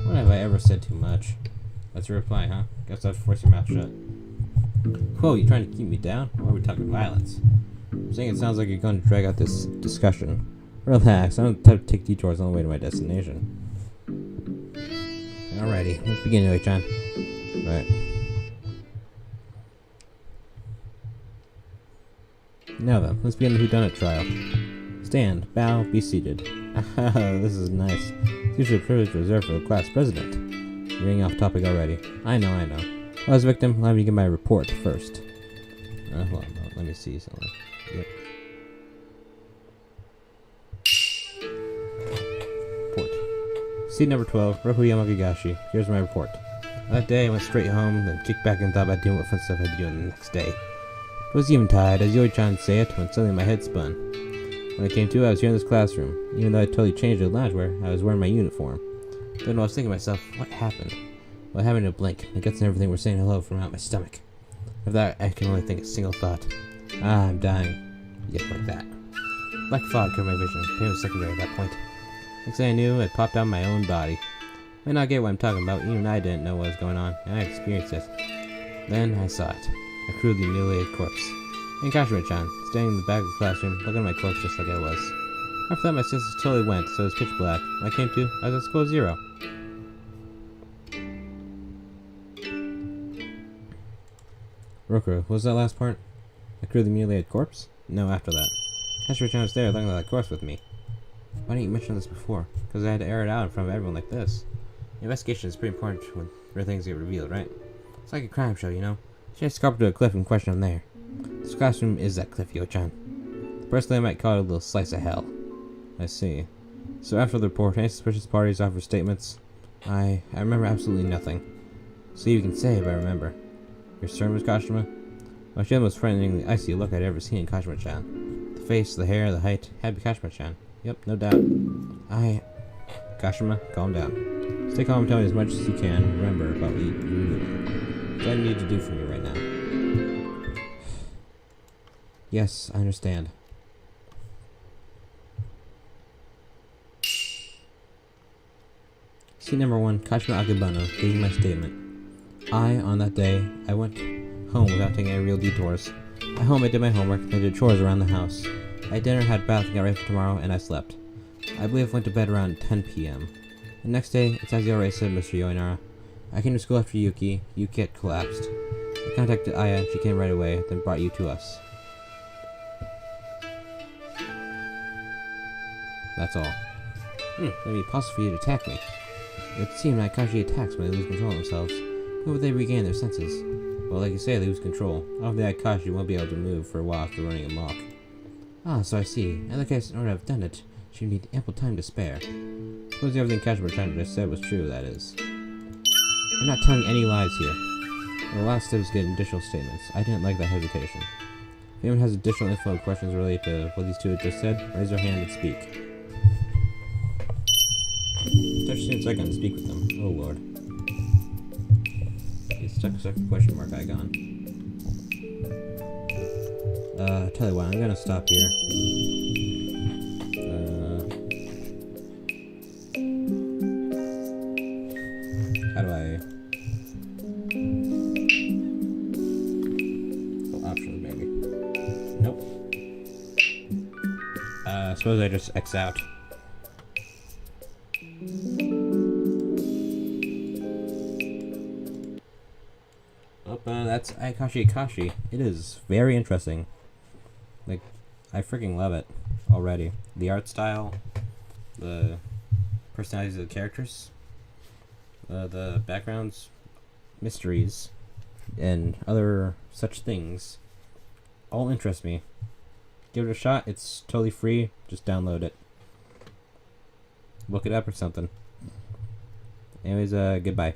When have I ever said too much? That's your reply, huh? Guess I'll force your mouth shut. Whoa, you trying to keep me down? Or are we talking violence? I'm saying it sounds like you're going to drag out this discussion. Relax, I'm the type to take detours on the way to my destination. Alrighty, let's begin, Yoi-chan. Right. Now then, let's begin the whodunit trial. Stand, bow, be seated. This is nice. It's usually a privilege reserved for the class president. You're getting off topic already. I know. Well, as a victim, let me get my report first. Hold on, let me see something. Yep. Report. Seat number 12, Roku Yamagigashi. Here's my report. That day, I went straight home, then kicked back and thought about doing what fun stuff I'd be doing the next day. I was eventide, as Yoi-chan say it, when suddenly my head spun. When I came to, I was here in this classroom. Even though I totally changed to loungewear, I was wearing my uniform. Then I was thinking to myself, what happened? Well, I happened to blink. My guts and everything were saying hello from out my stomach. Of that, I can only think a single thought. I'm dying. Yep, like that. Black fog covered my vision. Pain was secondary at that point. Next thing I knew, it popped out my own body. I may not get what I'm talking about. Even I didn't know what was going on, and I experienced it. Then I saw it. A crudely mutilated corpse. And Kashima-chan, standing in the back of the classroom, looking at my corpse just like I was. After that, my senses totally went, so it was pitch black. When I came to, I was at school 0. Rookro, what was that last part? A crudely mutilated corpse? No, after that. Kashima-chan was there looking at that corpse with me. Why didn't you mention this before? Because I had to air it out in front of everyone like this. The investigation is pretty important when real things get revealed, right? It's like a crime show, you know? She has to scarp to a cliff and question them there. This classroom is that cliff, Yo-chan. Personally, I might call it a little slice of hell. I see. So after the report, any suspicious parties offer statements? I remember absolutely nothing. So you can say if I remember. You're certain, Miss Kashima? Well, she had the most frighteningly icy look I'd ever seen in Kashima-chan. The face, the hair, the height, had to be Kashima-chan. Yep, no doubt. Kashima, calm down. Stay calm and tell me as much as you can. Remember about what you're doing. What I need to do for you right now. Yes, I understand. Scene number 1, Kashima Akebano, reading my statement. On that day, I went home without taking any real detours. At home, I did my homework and did chores around the house. I had dinner, had a bath, and got ready for tomorrow, and I slept. I believe I went to bed around 10 p.m. The next day, it's as you already said, Mr. Yoinara. I came to school after Yuki. Yuki had collapsed. I contacted Aya, and she came right away, then brought you to us. That's all. It would be possible for you to attack me. It would seem that Akashi attacks when they lose control of themselves. When would they regain their senses? Well, like you say, they lose control. I don't think Akashi won't be able to move for a while after running amok. Ah, so I see. In that case, in order to have done it, she would need ample time to spare. Suppose everything Kashima just said was true, that is. I'm not telling any lies here. The last step is getting additional statements. I didn't like that hesitation. If anyone has additional info or questions related to what these two had just said, raise their hand and speak. Touch students icon to speak with them. Oh lord. Stuck question mark icon. Tell you what, I'm gonna stop here. How do I... Oh, options maybe. Nope. Suppose I just X out. That's Ayakashi Akashi. It is very interesting. Like, I freaking love it already. The art style, the personalities of the characters, the backgrounds, mysteries, and other such things all interest me. Give it a shot. It's totally free. Just download it. Look it up or something. Anyways, goodbye.